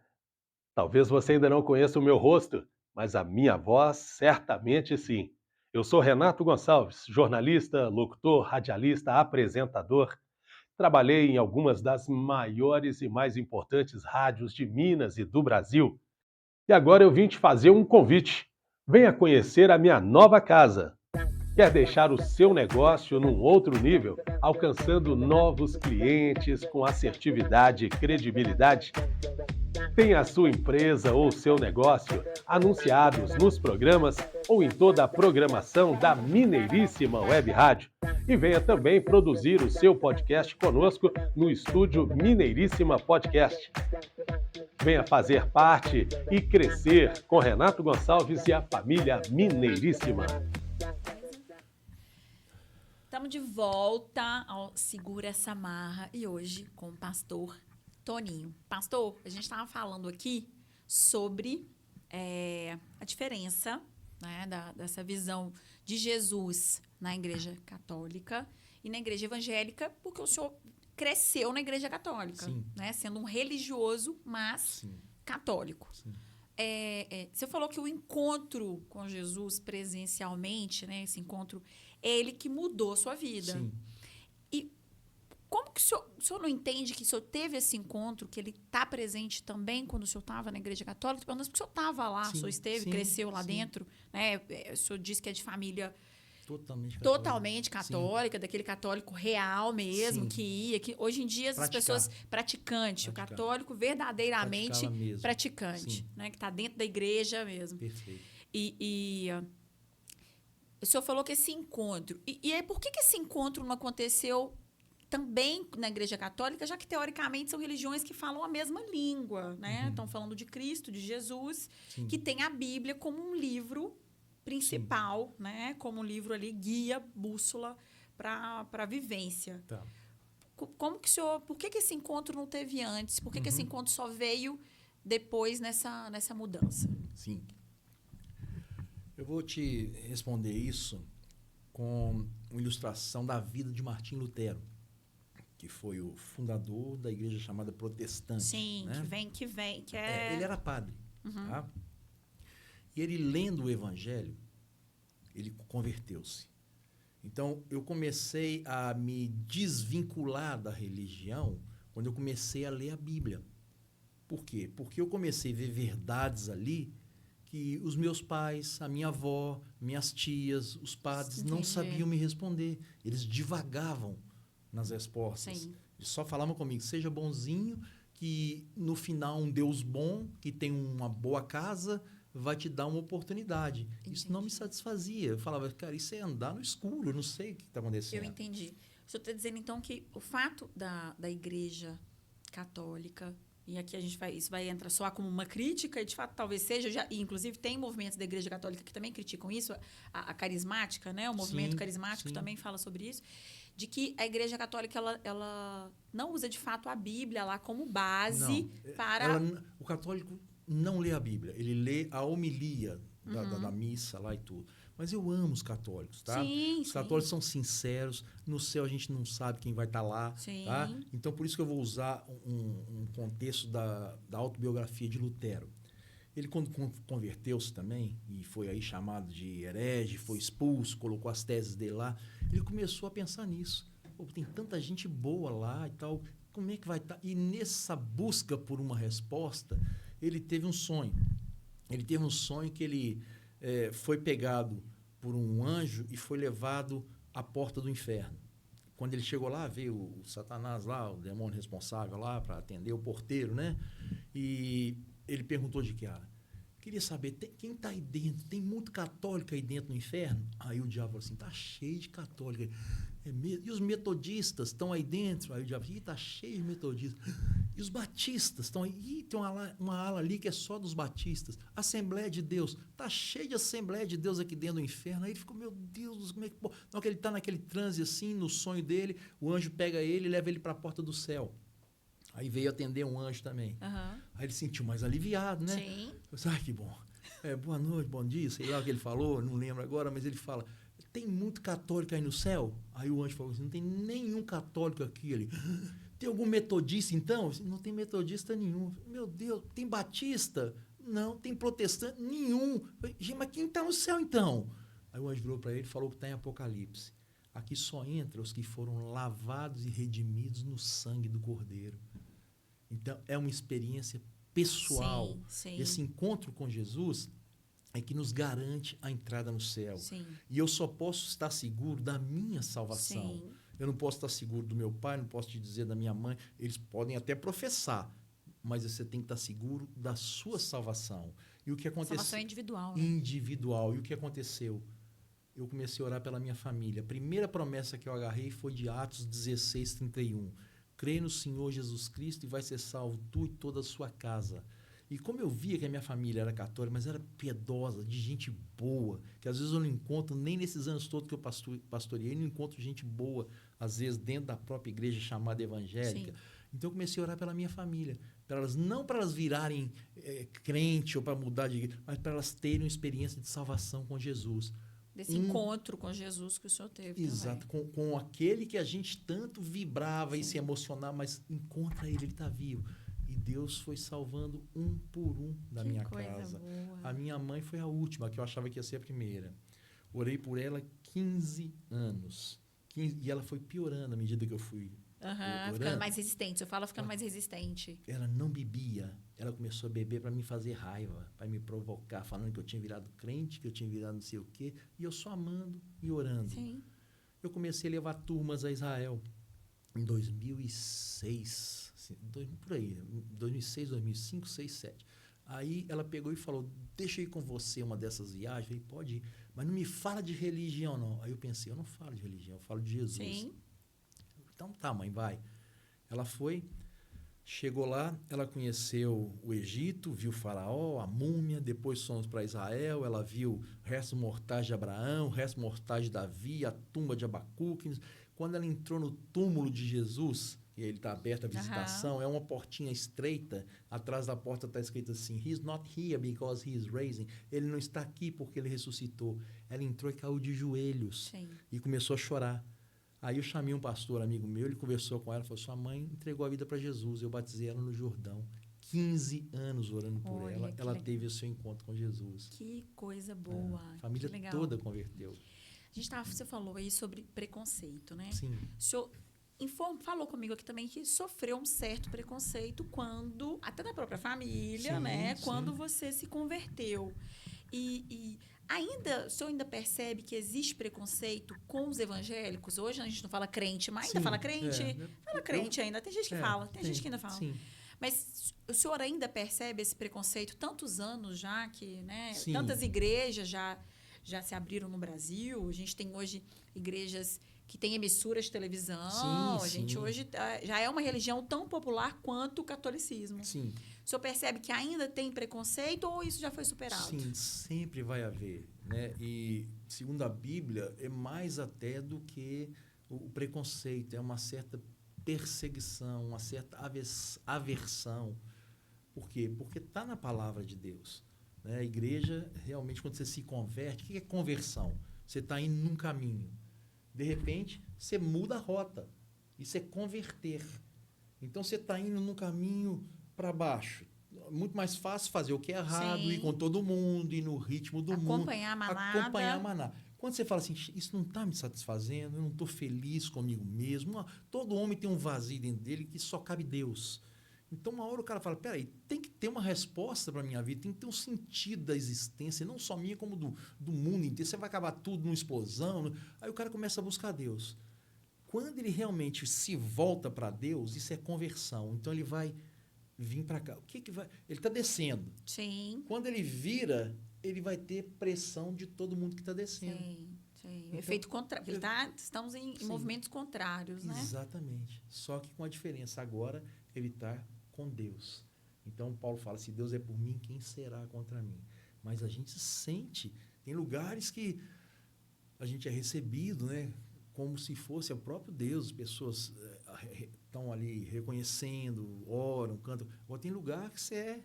Talvez você ainda não conheça o meu rosto, mas a minha voz certamente sim. Eu sou Renato Gonçalves, jornalista, locutor, radialista, apresentador. Trabalhei em algumas das maiores e mais importantes rádios de Minas e do Brasil. E agora eu vim te fazer um convite. Venha conhecer a minha nova casa. Quer deixar o seu negócio num outro nível, alcançando novos clientes com assertividade e credibilidade? Tenha a sua empresa ou seu negócio anunciados nos programas ou em toda a programação da Mineiríssima Web Rádio. E venha também produzir o seu podcast conosco no estúdio Mineiríssima Podcast. Venha fazer parte e crescer com Renato Gonçalves e a família Mineiríssima. Estamos de volta ao Segura Essa Marra e hoje com o pastor Toninho. Pastor, a gente estava falando aqui sobre a diferença, né, dessa visão de Jesus na igreja católica e na igreja evangélica, porque o senhor cresceu na igreja católica, Sim. né? Sendo um religioso, mas Sim, católico. sim. Você falou que o encontro com Jesus presencialmente, né? Esse encontro, é ele que mudou a sua vida. Sim. E como que o senhor não entende que o senhor teve esse encontro, que ele está presente também quando o senhor estava na igreja católica? Pelo menos porque o senhor estava lá, Sim, o senhor esteve, sim, cresceu lá sim. dentro, né? O senhor disse que é de família Totalmente católico. totalmente católica, daquele católico real mesmo, Sim. que ia. Que hoje em dia as Praticar. pessoas praticante, o Praticar. católico verdadeiramente Praticava mesmo. praticante, Sim. né? Que está dentro da igreja mesmo. Perfeito. O senhor falou que esse encontro... E aí, por que esse encontro não aconteceu também na igreja católica, já que, teoricamente, são religiões que falam a mesma língua, né? Estão falando de Cristo, de Jesus, Sim. que tem a Bíblia como um livro principal, né? Como um livro ali, guia, bússola para a vivência. Tá. Como que o senhor... Por que esse encontro não teve antes? Por que esse encontro só veio depois nessa mudança? Sim. Eu vou te responder isso com uma ilustração da vida de Martim Lutero, que foi o fundador da igreja chamada protestante. Sim, né? que é... Ele era padre. Tá? E ele, lendo o evangelho, ele converteu-se. Então, eu comecei a me desvincular da religião quando eu comecei a ler a Bíblia. Por quê? Porque eu comecei a ver verdades ali que os meus pais, a minha avó, minhas tias, os padres não Entendi. sabiam me responder. Eles divagavam nas respostas. Sim. Eles só falavam comigo, seja bonzinho, que no final um Deus bom, que tem uma boa casa, vai te dar uma oportunidade. Isso não me satisfazia. Eu falava, cara, isso é andar no escuro, eu não sei o que está acontecendo. Eu entendi. O senhor está dizendo, então, que o fato da igreja católica, e aqui isso vai entrar só como uma crítica, e de fato talvez seja, e inclusive tem movimentos da igreja católica que também criticam isso, a carismática, né? O movimento Sim, carismático sim. também fala sobre isso, de que a igreja católica, ela não usa de fato a Bíblia lá como base para... O católico não lê a Bíblia, ele lê a homilia da missa lá e tudo. Mas eu amo os católicos, tá? Sim, os católicos são sinceros, no céu a gente não sabe quem vai estar lá, Sim. tá? Então, por isso que eu vou usar um contexto da autobiografia de Lutero. Ele, quando converteu-se também, e foi aí chamado de herege, foi expulso, colocou as teses dele lá, ele começou a pensar nisso. Pô, tem tanta gente boa lá e tal, como é que vai estar? E nessa busca por uma resposta, ele teve um sonho. Ele teve um sonho que ele foi pegado por um anjo e foi levado à porta do inferno. Quando ele chegou lá, veio o Satanás lá, o demônio responsável lá para atender o porteiro, né? E ele perguntou de cara. Queria saber, quem está aí dentro? Tem muito católico aí dentro no inferno? Aí o diabo falou assim, tá cheio de católico. E os metodistas estão aí dentro? Aí o diabo falou, tá cheio de metodistas. E os batistas estão aí? Tem uma ala ali que é só dos batistas. Assembleia de Deus. Tá cheio de Assembleia de Deus aqui dentro do inferno. Aí ele ficou, meu Deus, como é que... Não, que ele está naquele transe assim, no sonho dele, o anjo pega ele e leva ele para a porta do céu. Aí veio atender um anjo também. Aí ele se sentiu mais aliviado, né? Sim. Eu disse, que bom. Boa noite, bom dia, sei lá o que ele falou, não lembro agora, mas ele fala, tem muito católico aí no céu? Aí o anjo falou assim, não tem nenhum católico aqui. Ele, tem algum metodista então? Disse, não tem metodista nenhum. Meu Deus, tem batista? Não. Tem protestante? Nenhum. Falei, mas quem está no céu então? Aí o anjo virou para ele e falou que está em Apocalipse. Aqui só entra os que foram lavados e redimidos no sangue do Cordeiro. Então, é uma experiência pessoal. Sim, sim. Esse encontro com Jesus é que nos garante a entrada no céu. Sim. E eu só posso estar seguro da minha salvação. Sim. Eu não posso estar seguro do meu pai, não posso te dizer da minha mãe. Eles podem até professar, mas você tem que estar seguro da sua salvação. E o que aconteceu? Salvação individual. Né? Individual. E o que aconteceu? Eu comecei a orar pela minha família. A primeira promessa que eu agarrei foi de Atos 16, 31. Crê no Senhor Jesus Cristo e vai ser salvo tu e toda a sua casa. E como eu via que a minha família era católica, mas era piedosa, de gente boa, que às vezes eu não encontro, nem nesses anos todos que eu pastoreei, não encontro gente boa, às vezes dentro da própria igreja chamada evangélica. Sim. Então eu comecei a orar pela minha família, não para elas virarem crente ou para mudar de igreja, mas para elas terem uma experiência de salvação com Jesus. Desse encontro com Jesus que o senhor teve. Exato, também. com aquele que a gente tanto vibrava Sim. e se emocionava, mas encontra ele está vivo. E Deus foi salvando um por um da Que minha coisa casa. boa. A minha mãe foi a última, que eu achava que ia ser a primeira. Orei por ela 15 anos. E ela foi piorando à medida que eu fui orando. Ficando mais resistente. Eu falo ficando mais resistente. Ela não bebia. Ela começou a beber para me fazer raiva, para me provocar, falando que eu tinha virado crente, que eu tinha virado não sei o quê. E eu só amando e orando. Sim. Eu comecei a levar turmas a Israel em 2006, assim, por aí, 2006, 2005, 6, 7. Aí ela pegou e falou, deixa eu ir com você uma dessas viagens. Eu falei, pode ir, mas não me fala de religião, não. Aí eu pensei, eu não falo de religião, eu falo de Jesus. Sim. Então tá, mãe, vai. Ela foi, chegou lá, ela conheceu o Egito, viu o faraó, a múmia, depois fomos para Israel, ela viu restos mortais de Abraão, restos mortais de Davi, a tumba de Abacuque. Quando ela entrou no túmulo de Jesus, e ele está aberto à visitação, é uma portinha estreita, atrás da porta está escrito assim, He's not here because he is raising. Ele não está aqui porque ele ressuscitou. Ela entrou e caiu de joelhos. Sim. E começou a chorar. Aí eu chamei um pastor amigo meu, ele conversou com ela, falou, sua mãe entregou a vida para Jesus, eu batizei ela no Jordão. 15 anos orando por Olha, ela, ela legal. teve o seu encontro com Jesus. Que coisa boa. A família que legal. toda converteu. Você falou aí sobre preconceito, né? Sim. O senhor falou comigo aqui também que sofreu um certo preconceito quando, até da própria família, Sim, né? sim. Quando você se converteu. E o senhor ainda percebe que existe preconceito com os evangélicos? Hoje a gente não fala crente, mas ainda Sim, fala crente? Fala crente eu- ainda. Tem gente que fala, tem gente que ainda fala. Sim. Mas o senhor ainda percebe esse preconceito tantos anos já que, né? Sim. Tantas igrejas já se abriram no Brasil. A gente tem hoje igrejas que têm emissoras de televisão. Sim, A gente sim. hoje já é uma religião tão popular quanto o catolicismo. Sim. O senhor percebe que ainda tem preconceito ou isso já foi superado? Sim, sempre vai haver, né? E segundo a Bíblia, é mais até do que o preconceito, é uma certa perseguição, uma certa aversão. Por quê? Porque está na palavra de Deus, né? A igreja, realmente, quando você se converte, o que é conversão? Você está indo num caminho. De repente, você muda a rota. Isso é converter. Então, você está indo num caminho para baixo. Muito mais fácil fazer o que é errado, Sim. ir com todo mundo, ir no ritmo do mundo. Acompanhar a manada. Acompanhar a manada. Quando você fala assim, isso não está me satisfazendo, eu não estou feliz comigo mesmo. Todo homem tem um vazio dentro dele que só cabe Deus. Então, uma hora o cara fala, peraí, tem que ter uma resposta para a minha vida, tem que ter um sentido da existência, não só minha, como do mundo inteiro. Você vai acabar tudo numa explosão. Aí o cara começa a buscar Deus. Quando ele realmente se volta para Deus, isso é conversão. Então, ele vai vir para cá. O que vai? Ele está descendo. Sim. Quando ele vira, ele vai ter pressão de todo mundo que está descendo. Sim. Então, Efeito contrário. Estamos em movimentos contrários, né? Exatamente. Só que com a diferença agora, ele está com Deus. Então, Paulo fala, se Deus é por mim, quem será contra mim? Mas a gente sente, tem lugares que a gente é recebido, né? Como se fosse o próprio Deus, as pessoas estão ali reconhecendo, oram, cantam. Agora tem lugar que você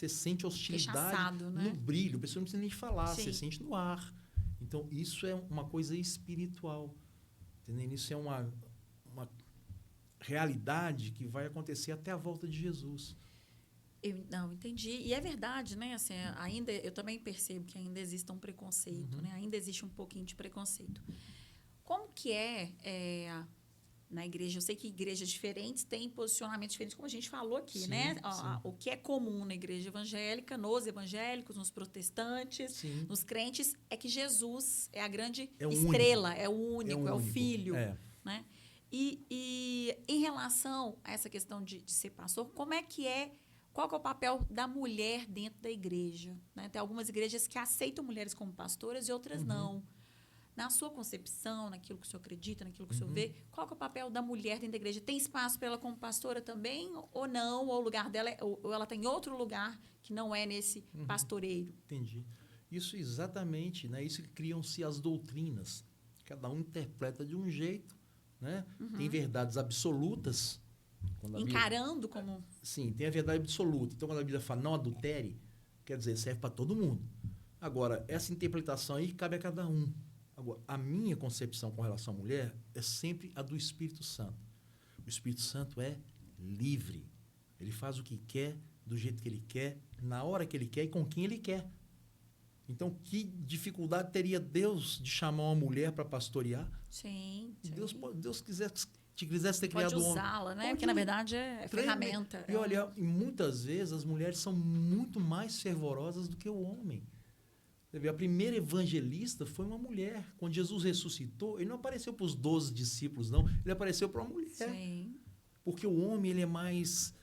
sente hostilidade Rechaçado, né? no brilho, a pessoa não precisa nem falar, Sim. você sente no ar. Então, isso é uma coisa espiritual. Entendeu? Isso é uma realidade que vai acontecer até a volta de Jesus. Não, entendi. E é verdade, né? Assim, ainda, eu também percebo que ainda existe um preconceito, né? Ainda existe um pouquinho de preconceito. Como que na igreja? Eu sei que igrejas diferentes têm posicionamentos diferentes, como a gente falou aqui, Sim, né? sim. O que é comum na igreja evangélica, nos evangélicos, nos protestantes, Sim. nos crentes, é que Jesus é a grande É o estrela, único. é o único, é o único. filho, É. né? E em relação a essa questão de ser pastor, qual que é o papel da mulher dentro da igreja? Né? Tem algumas igrejas que aceitam mulheres como pastoras e outras não. Na sua concepção, naquilo que o senhor acredita, naquilo que o senhor vê, qual que é o papel da mulher dentro da igreja? Tem espaço para ela como pastora também ou não? Ou o lugar dela ou ela tem outro lugar que não é nesse pastoreiro? Entendi. Isso exatamente, né? Isso que criam-se as doutrinas. Cada um interpreta de um jeito, né? Tem verdades absolutas. Quando a Bíblia- Encarando como... Sim, tem a verdade absoluta. Então, quando a Bíblia fala não adultere, quer dizer, serve para todo mundo. Agora, essa interpretação aí cabe a cada um. Agora, a minha concepção com relação à mulher é sempre a do Espírito Santo. O Espírito Santo é livre. Ele faz o que quer, do jeito que ele quer, na hora que ele quer e com quem ele quer. Então, que dificuldade teria Deus de chamar uma mulher para pastorear? Sim. Se Deus quisesse ter criado pode um homem. usá-la, né? Pode Porque, na verdade, é ferramenta. E olha, e muitas vezes as mulheres são muito mais fervorosas do que o homem. Você vê, a primeira evangelista foi uma mulher. Quando Jesus ressuscitou, ele não apareceu para os 12 discípulos, não. Ele apareceu para uma mulher. Sim. Porque o homem ele é mais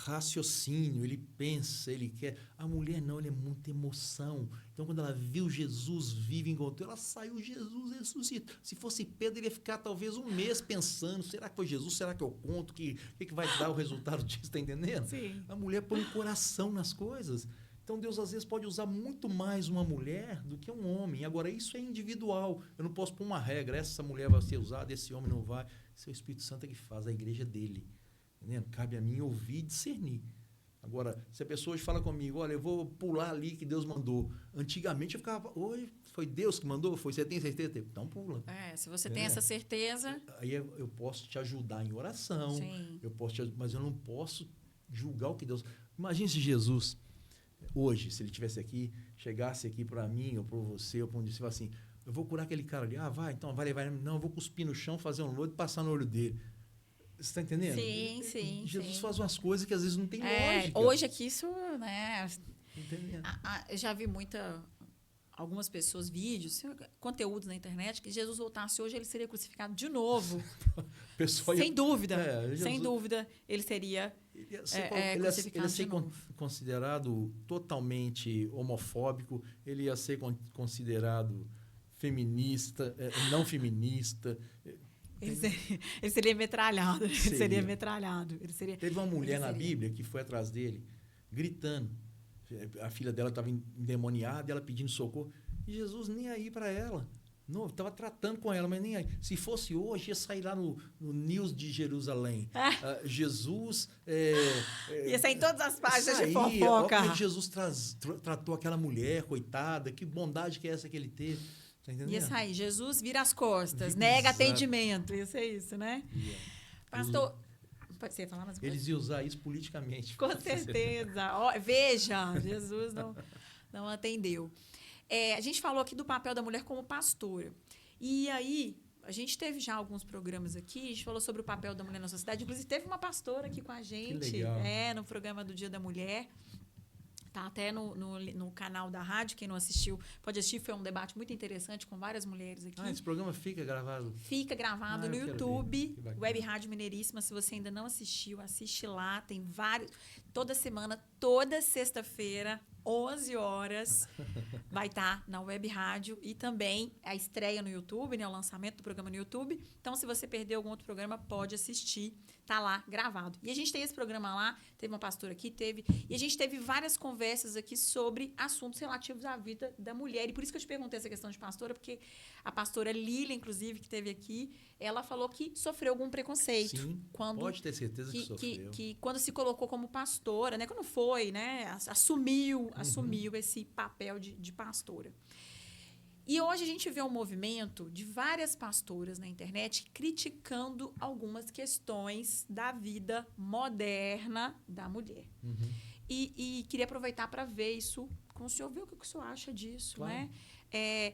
raciocínio, ele pensa, ele quer. A mulher não, ele é muita emoção. Então, quando ela viu Jesus vivo, encontrou, ela saiu, Jesus ressuscitou. Se fosse Pedro, ele ia ficar talvez um mês pensando, será que foi Jesus? Será que eu conto? O que vai dar o resultado disso? Está entendendo? Sim. A mulher põe o coração nas coisas. Então, Deus, às vezes, pode usar muito mais uma mulher do que um homem. Agora, isso é individual. Eu não posso pôr uma regra. Essa mulher vai ser usada, esse homem não vai. Isso é o Espírito Santo que faz, a igreja dele. Entendendo? Cabe a mim ouvir e discernir. Agora, se a pessoa hoje fala comigo, olha, eu vou pular ali que Deus mandou. Antigamente eu ficava, oi, foi Deus que mandou? Você tem certeza? Então pula. Se você tem essa certeza... Aí eu posso te ajudar em oração. Sim. Mas eu não posso julgar o que Deus... Imagine se Jesus, hoje, se ele estivesse aqui, chegasse aqui para mim ou para você, ou para um discípulo assim, eu vou curar aquele cara ali. Vai, então vai levar. Não, eu vou cuspir no chão, fazer um lodo e passar no olho dele. Você está entendendo? Sim. Jesus faz umas coisas que às vezes não tem lógica. Hoje aqui isso, né? Entendendo? Eu já vi algumas pessoas, vídeos, conteúdos na internet, que Jesus voltasse hoje, ele seria crucificado de novo. Sem dúvida. Sem dúvida, ele seria ele ia ser considerado totalmente homofóbico, ele ia ser considerado feminista, não feminista. Ele seria metralhado. Teve uma mulher na Bíblia que foi atrás dele, gritando. A filha dela estava endemoniada, ela pedindo socorro. E Jesus nem aí para ela. Não, estava tratando com ela, mas nem aí. Se fosse hoje, ia sair lá no News de Jerusalém. Jesus... ia sair em todas as páginas de fofoca. Como Jesus tratou aquela mulher, coitada, que bondade que é essa que ele teve. Tá entendendo? Ia sair, Jesus vira as costas, nega atendimento. Ia ser isso, né? Pastor... Você ia falar mais uma coisa? Eles iam usar isso politicamente. Com certeza. Veja, Jesus não atendeu. A gente falou aqui do papel da mulher como pastora. E aí, a gente teve já alguns programas aqui, a gente falou sobre o papel da mulher na sociedade. Inclusive, teve uma pastora aqui com a gente. Que legal. No programa do Dia da Mulher. Tá até no canal da rádio, quem não assistiu pode assistir, foi um debate muito interessante com várias mulheres aqui. Esse programa fica gravado? Fica gravado no YouTube, Web Rádio Mineiríssima. Se você ainda não assistiu, assiste lá, tem vários, toda semana, toda sexta-feira, 11 horas, vai estar na Web Rádio e também a estreia no YouTube, né, o lançamento do programa no YouTube. Então, se você perdeu algum outro programa, pode assistir, tá lá gravado. E a gente tem esse programa lá, teve uma pastora aqui, e a gente teve várias conversas aqui sobre assuntos relativos à vida da mulher. E por isso que eu te perguntei essa questão de pastora, porque a pastora Lília, inclusive, que esteve aqui, ela falou que sofreu algum preconceito. Sim, pode ter certeza que sofreu. Que quando se colocou como pastora, né, quando foi, né, assumiu esse papel de pastora. E hoje a gente vê um movimento de várias pastoras na internet criticando algumas questões da vida moderna da mulher. E queria aproveitar para ver isso com o senhor, ver o que o senhor acha disso, claro. Né?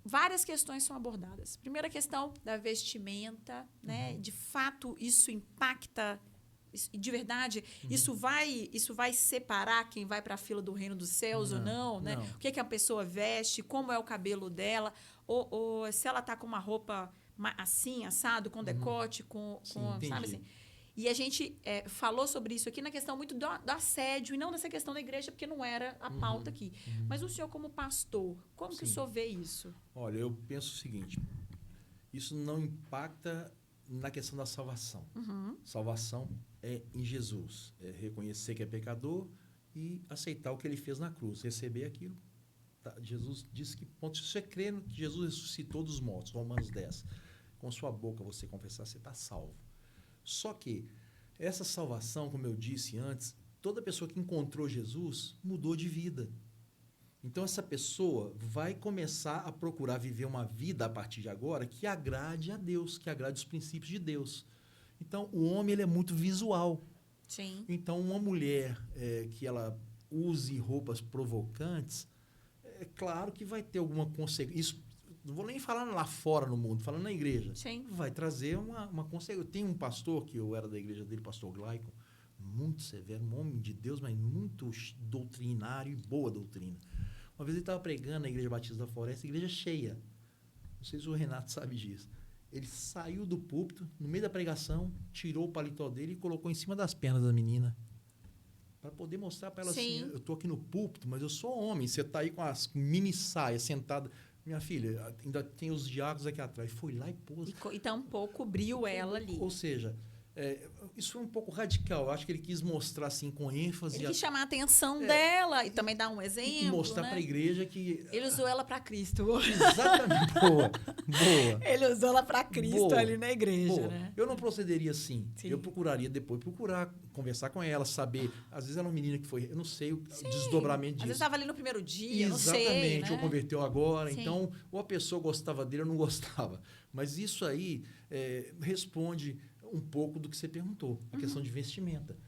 Várias questões são abordadas. Primeira questão da vestimenta, né? De fato, isso impacta... De verdade, isso vai separar quem vai para a fila do reino dos céus ou não, né? O que a pessoa veste, como é o cabelo dela, ou se ela tá com uma roupa assim, assado, com decote, sabe assim? E a gente falou sobre isso aqui na questão muito do assédio, e não dessa questão da igreja, porque não era a pauta aqui. Mas o senhor, como pastor, como que o senhor vê isso? Olha, eu penso o seguinte, isso não impacta na questão da salvação. Salvação é em Jesus. É reconhecer que é pecador e aceitar o que ele fez na cruz. Receber aquilo. Tá? Jesus disse que, se você crê que Jesus ressuscitou dos mortos, Romanos 10, com sua boca você confessar, você está salvo. Só que essa salvação, como eu disse antes, toda pessoa que encontrou Jesus mudou de vida. Então, essa pessoa vai começar a procurar viver uma vida a partir de agora que agrade a Deus, que agrade os princípios de Deus. Então, o homem ele é muito visual. Sim. Então, uma mulher que ela use roupas provocantes, é claro que vai ter alguma consequência. Isso, não vou nem falar lá fora no mundo, falando na igreja. Sim. Vai trazer uma consequência. Tem um pastor, que eu era da igreja dele, pastor Glaicon, muito severo, um homem de Deus, mas muito doutrinário e boa doutrina. Uma vez ele estava pregando na Igreja Batista da Floresta, igreja cheia. Não sei se o Renato sabe disso. Ele saiu do púlpito, no meio da pregação, tirou o paletó dele e colocou em cima das pernas da menina. Para poder mostrar para ela assim, eu estou aqui no púlpito, mas eu sou homem. Você está aí com as mini saias, sentada. Minha filha, ainda tem os diáconos aqui atrás. Foi lá e pôs. E tampouco cobriu ela ali. Ou seja, isso foi um pouco radical. Eu acho que ele quis mostrar assim com ênfase. Ele quis chamar a atenção dela e também dar um exemplo. E mostrar para a igreja que... Ele usou ela para Cristo. Exatamente. Boa. Ele usou ela para Cristo ali na igreja, né? Eu não procederia assim. Sim. Eu procuraria depois conversar com ela, saber. Às vezes ela é uma menina que foi... Eu não sei o desdobramento disso. Às vezes estava ali no primeiro dia, Exatamente, não sei, né? ou converteu agora. Sim. Então, ou a pessoa gostava dele ou não gostava. Mas isso aí responde um pouco do que você perguntou, a questão de vestimenta.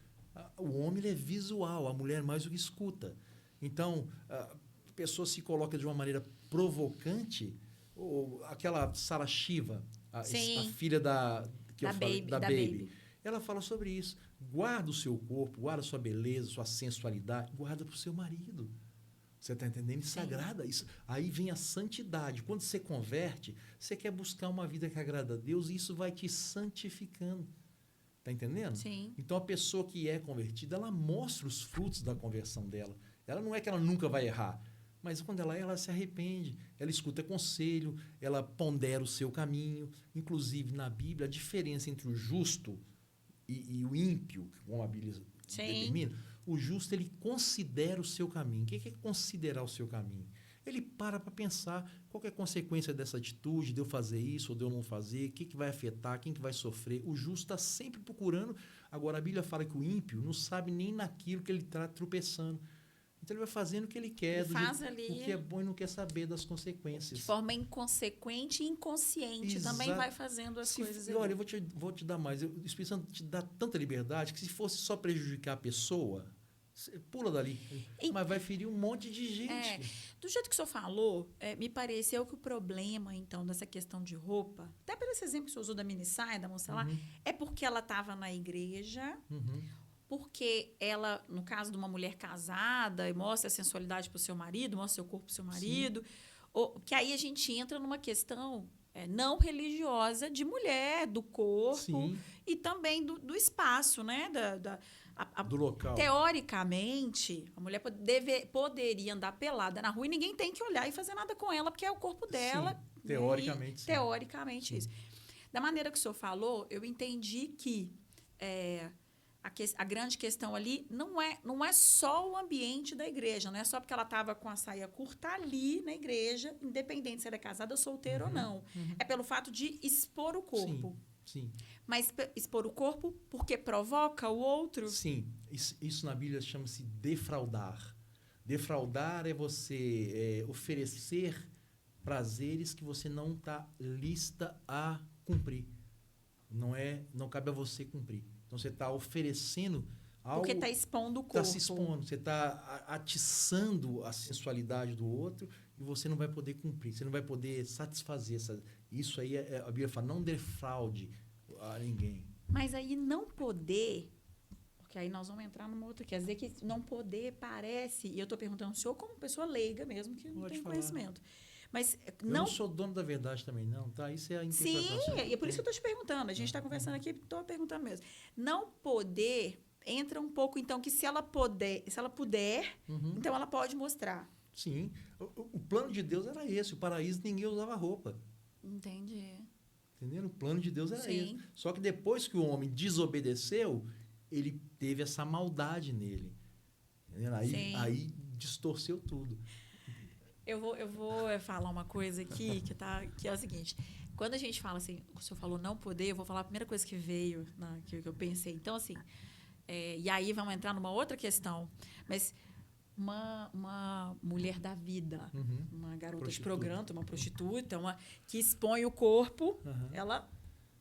O homem ele é visual, a mulher mais o que escuta. Então, a pessoa se coloca de uma maneira provocante, ou aquela Sarah Shiva, a filha da Baby. Ela fala sobre isso. Guarda o seu corpo, guarda a sua beleza, sua sensualidade, guarda para o seu marido. Você está entendendo? Isso agrada. Isso. Aí vem a santidade. Quando você converte, você quer buscar uma vida que agrada a Deus e isso vai te santificando. Está entendendo? Sim. Então, a pessoa que é convertida, ela mostra os frutos da conversão dela. Ela não é que ela nunca vai errar, mas quando ela se arrepende, ela escuta conselho, ela pondera o seu caminho. Inclusive, na Bíblia, a diferença entre o justo e o ímpio, como a Bíblia determina, o justo ele considera o seu caminho. O que é considerar o seu caminho? Ele para pensar qual é a consequência dessa atitude, de eu fazer isso ou de eu não fazer, o que vai afetar, quem que vai sofrer. O justo está sempre procurando. Agora, a Bíblia fala que o ímpio não sabe nem naquilo que ele está tropeçando. Então, ele vai fazendo o que ele quer, o que é bom e não quer saber das consequências. De forma inconsequente e inconsciente. Também vai fazendo as coisas. Olha, eu vou te dar mais. O Espírito Santo te dá tanta liberdade que se fosse só prejudicar a pessoa, você pula dali. Mas vai ferir um monte de gente. Do jeito que o senhor falou, me pareceu que o problema, então, dessa questão de roupa, até pelo esse exemplo que o senhor usou da mini saia, da moça lá, é porque ela estava na igreja... Porque ela, no caso de uma mulher casada, mostra a sensualidade para o seu marido, mostra o seu corpo para o seu marido. Que aí a gente entra numa questão não religiosa de mulher, do corpo e também do espaço, né? Do local. Teoricamente, a mulher poderia andar pelada na rua e ninguém tem que olhar e fazer nada com ela, porque é o corpo dela. Sim, teoricamente, sim. Teoricamente, isso. Da maneira que o senhor falou, eu entendi que... A grande questão ali não é só o ambiente da igreja, não é só porque ela estava com a saia curta ali na igreja, independente se era casada, solteira ou não. É pelo fato de expor o corpo. Sim. Mas expor o corpo porque provoca o outro? Sim. Isso na Bíblia chama-se defraudar. Defraudar é você oferecer prazeres que você não está lista a cumprir. Não cabe a você cumprir. Então, você está oferecendo algo... Porque está expondo o corpo. Está se expondo. Você está atiçando a sensualidade do outro e você não vai poder cumprir. Você não vai poder satisfazer. Isso aí, a Bíblia fala, não defraude a ninguém. Mas aí não poder... Porque aí nós vamos entrar numa outra... Quer dizer que não poder parece... E eu estou perguntando ao senhor como pessoa leiga mesmo, que não tem conhecimento. Mas não sou dono da verdade também, não, tá? Isso é a interpretação. Sim, e é por isso que eu estou te perguntando. A gente está conversando aqui, estou perguntando mesmo. Não poder entra um pouco, então, que se ela puder, então ela pode mostrar. Sim. O plano de Deus era esse. O paraíso, ninguém usava roupa. Entendi. Entendeu? O plano de Deus era esse. Só que depois que o homem desobedeceu, ele teve essa maldade nele. Aí distorceu tudo. Eu vou falar uma coisa aqui que é o seguinte. Quando a gente fala assim, o senhor falou não poder, eu vou falar a primeira coisa que veio, que eu pensei. Então, assim, e aí vamos entrar numa outra questão. Mas uma mulher da vida, uma garota de Prostituta. programa, uma prostituta, que expõe o corpo, ela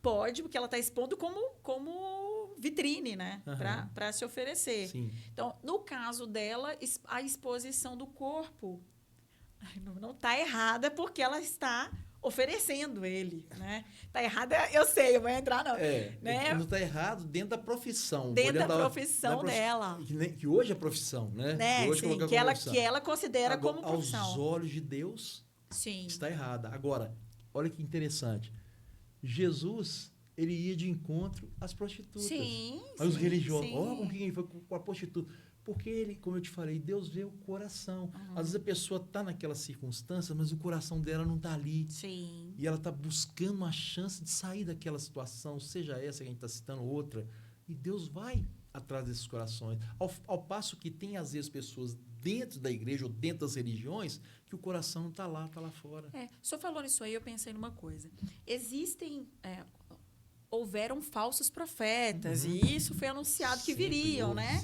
pode, porque ela está expondo como vitrine, né? Para se oferecer. Sim. Então, no caso dela, a exposição do corpo não está errada porque ela está oferecendo ele, né? Tá errada, eu sei, eu vou entrar não. Né? Não está errado dentro da profissão. Dentro da profissão dela. Que hoje é profissão, né? Que hoje sim, que ela considera agora, como profissão. Aos olhos de Deus, sim, está errada. Agora, olha que interessante. Jesus, ele ia de encontro às prostitutas. Sim, Mas os religiosos, sim. com quem ele foi? Com a prostituta. Porque ele, como eu te falei, Deus vê o coração. Às vezes a pessoa está naquela circunstância, mas o coração dela não está ali. Sim. E ela está buscando uma chance de sair daquela situação, seja essa que a gente está citando, outra. E Deus vai atrás desses corações. Ao passo que tem, às vezes, pessoas dentro da igreja ou dentro das religiões que o coração não está lá fora. O senhor falou nisso aí, eu pensei numa coisa. Houveram falsos profetas, e isso foi anunciado que viriam, né?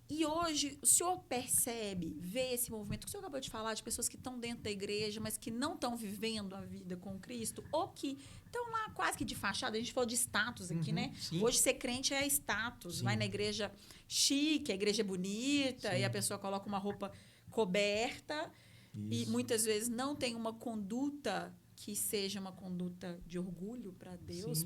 E hoje, o senhor percebe, vê esse movimento que o senhor acabou de falar, de pessoas que estão dentro da igreja, mas que não estão vivendo a vida com Cristo, ou que estão lá quase que de fachada, a gente falou de status aqui, né? Sim. Hoje ser crente é status, Sim. vai na igreja chique, a igreja é bonita, Sim. e a pessoa coloca uma roupa coberta, e muitas vezes não tem uma conduta que seja uma conduta de orgulho para Deus,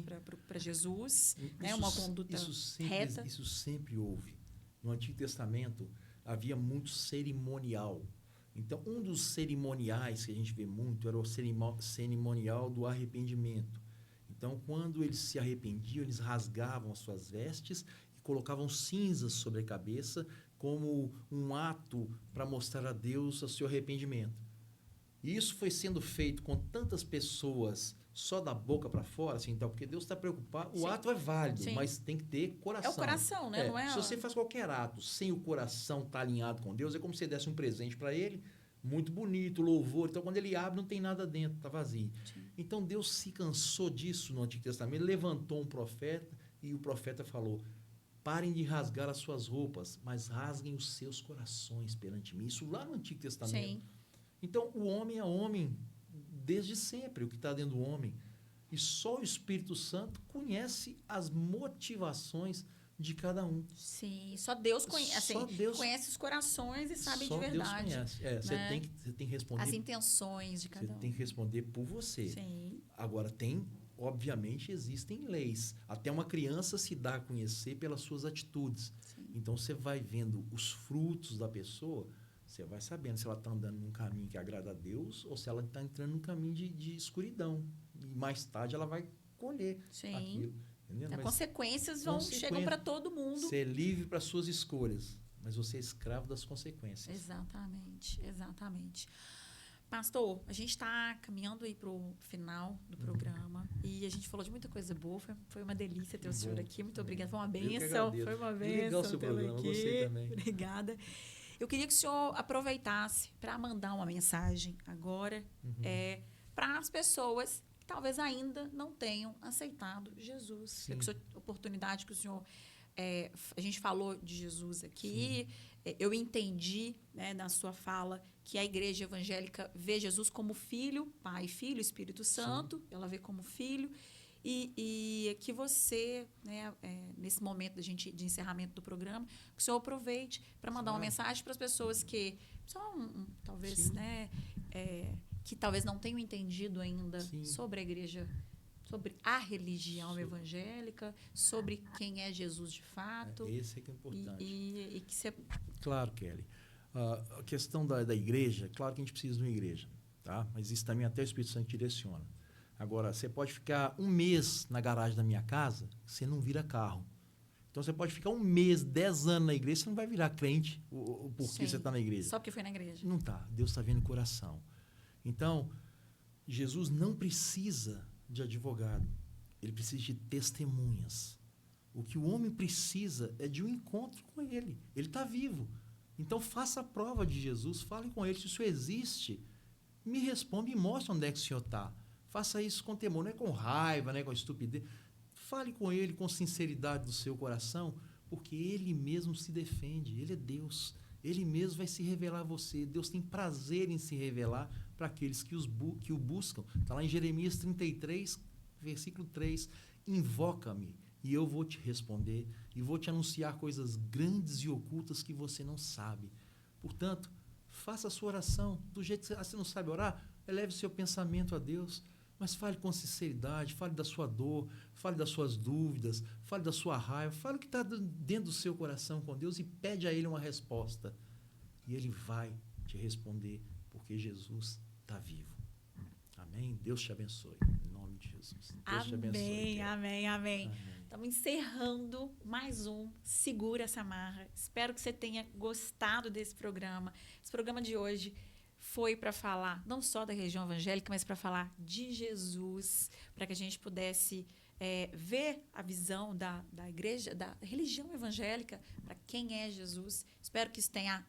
para Jesus, né? Uma conduta reta. Isso sempre houve. No Antigo Testamento havia muito cerimonial. Então, um dos cerimoniais que a gente vê muito era o cerimonial do arrependimento. Então, quando eles se arrependiam, eles rasgavam as suas vestes e colocavam cinzas sobre a cabeça como um ato para mostrar a Deus o seu arrependimento. E isso foi sendo feito com tantas pessoas só da boca para fora, assim, então, porque Deus está preocupado. O ato é válido, mas tem que ter coração. É o coração, né? Não é se você faz qualquer ato sem o coração estar alinhado com Deus, é como se você desse um presente para ele, muito bonito, louvor. Então, quando ele abre, não tem nada dentro, está vazio. Sim. Então, Deus se cansou disso no Antigo Testamento, ele levantou um profeta e o profeta falou: parem de rasgar as suas roupas, mas rasguem os seus corações perante mim. Isso lá no Antigo Testamento. Sim. Então, o homem é homem desde sempre, o que está dentro do homem. E só o Espírito Santo conhece as motivações de cada um. Sim, só Deus conhece. Conhece os corações e sabe de verdade. Só Deus conhece. Né? Você tem que responder. As intenções de cada um. Você tem que responder por você. Sim. Agora, obviamente, existem leis. Até uma criança se dá a conhecer pelas suas atitudes. Sim. Então, você vai vendo os frutos da pessoa. Você vai sabendo se ela está andando num caminho que agrada a Deus ou se ela está entrando num caminho de escuridão. E mais tarde ela vai colher aquilo. As consequências chegam para todo mundo. Você é livre para suas escolhas, mas você é escravo das consequências. Exatamente. Pastor, a gente está caminhando aí para o final do programa e a gente falou de muita coisa boa. Foi uma delícia ter o senhor aqui. Muito obrigada. Foi uma bênção. Foi uma bênção. Legal o seu programa. Aqui. Gostei também. Obrigada. Eu queria que o senhor aproveitasse para mandar uma mensagem agora para as pessoas que talvez ainda não tenham aceitado Jesus. A oportunidade que o senhor... a gente falou de Jesus aqui. Eu entendi, né, na sua fala que a igreja evangélica vê Jesus como filho, Pai, Filho, Espírito Santo. Sim. Ela vê como filho. E que você, né, nesse momento de encerramento do programa, que o senhor aproveite para mandar uma mensagem para as pessoas que talvez, né, que talvez não tenham entendido ainda sobre a igreja, sobre a religião evangélica, sobre quem é Jesus de fato. Esse é que é importante. E que você... Claro, Kelly. A questão da igreja, claro que a gente precisa de uma igreja, tá? Mas isso também até o Espírito Santo direciona. Agora, você pode ficar um mês na garagem da minha casa, você não vira carro. Então, você pode ficar um mês, 10 anos na igreja, você não vai virar crente porque você está na igreja. Só porque foi na igreja. Não está. Deus está vendo o coração. Então, Jesus não precisa de advogado. Ele precisa de testemunhas. O que o homem precisa é de um encontro com ele. Ele está vivo. Então, faça a prova de Jesus, fale com ele. Se isso existe, me responda e mostre onde é que o senhor está. Faça isso com temor, não é com raiva, não é com estupidez. Fale com ele com sinceridade do seu coração, porque ele mesmo se defende. Ele é Deus. Ele mesmo vai se revelar a você. Deus tem prazer em se revelar para aqueles que o buscam. Está lá em Jeremias 33, versículo 3. Invoca-me e eu vou te responder e vou te anunciar coisas grandes e ocultas que você não sabe. Portanto, faça a sua oração do jeito que você não sabe orar. Eleve seu pensamento a Deus, mas fale com sinceridade, fale da sua dor, fale das suas dúvidas, fale da sua raiva, fale o que está dentro do seu coração com Deus e pede a Ele uma resposta. E Ele vai te responder, porque Jesus está vivo. Amém? Deus te abençoe. Em nome de Jesus. Deus te abençoe. Amém. Estamos encerrando mais um Segura essa Marra. Espero que você tenha gostado desse programa. Esse programa de hoje foi para falar não só da religião evangélica, mas para falar de Jesus, para que a gente pudesse ver a visão da igreja, da religião evangélica, para quem é Jesus. Espero que isso tenha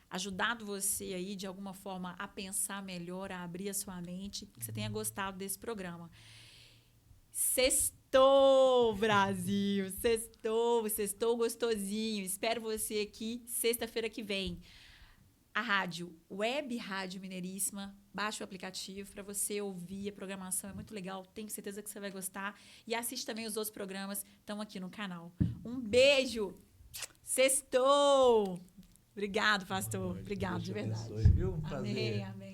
ajudado você aí, de alguma forma, a pensar melhor, a abrir a sua mente, que você tenha gostado desse programa. Sextou, Brasil! Sextou gostosinho. Espero você aqui sexta-feira que vem. A rádio, Web Rádio Mineiríssima, baixa o aplicativo para você ouvir, a programação é muito legal, tenho certeza que você vai gostar. E assiste também os outros programas, estão aqui no canal. Um beijo! Sextou! Obrigado, pastor. Obrigado, de verdade. Abençoe, viu? Um prazer. Amém.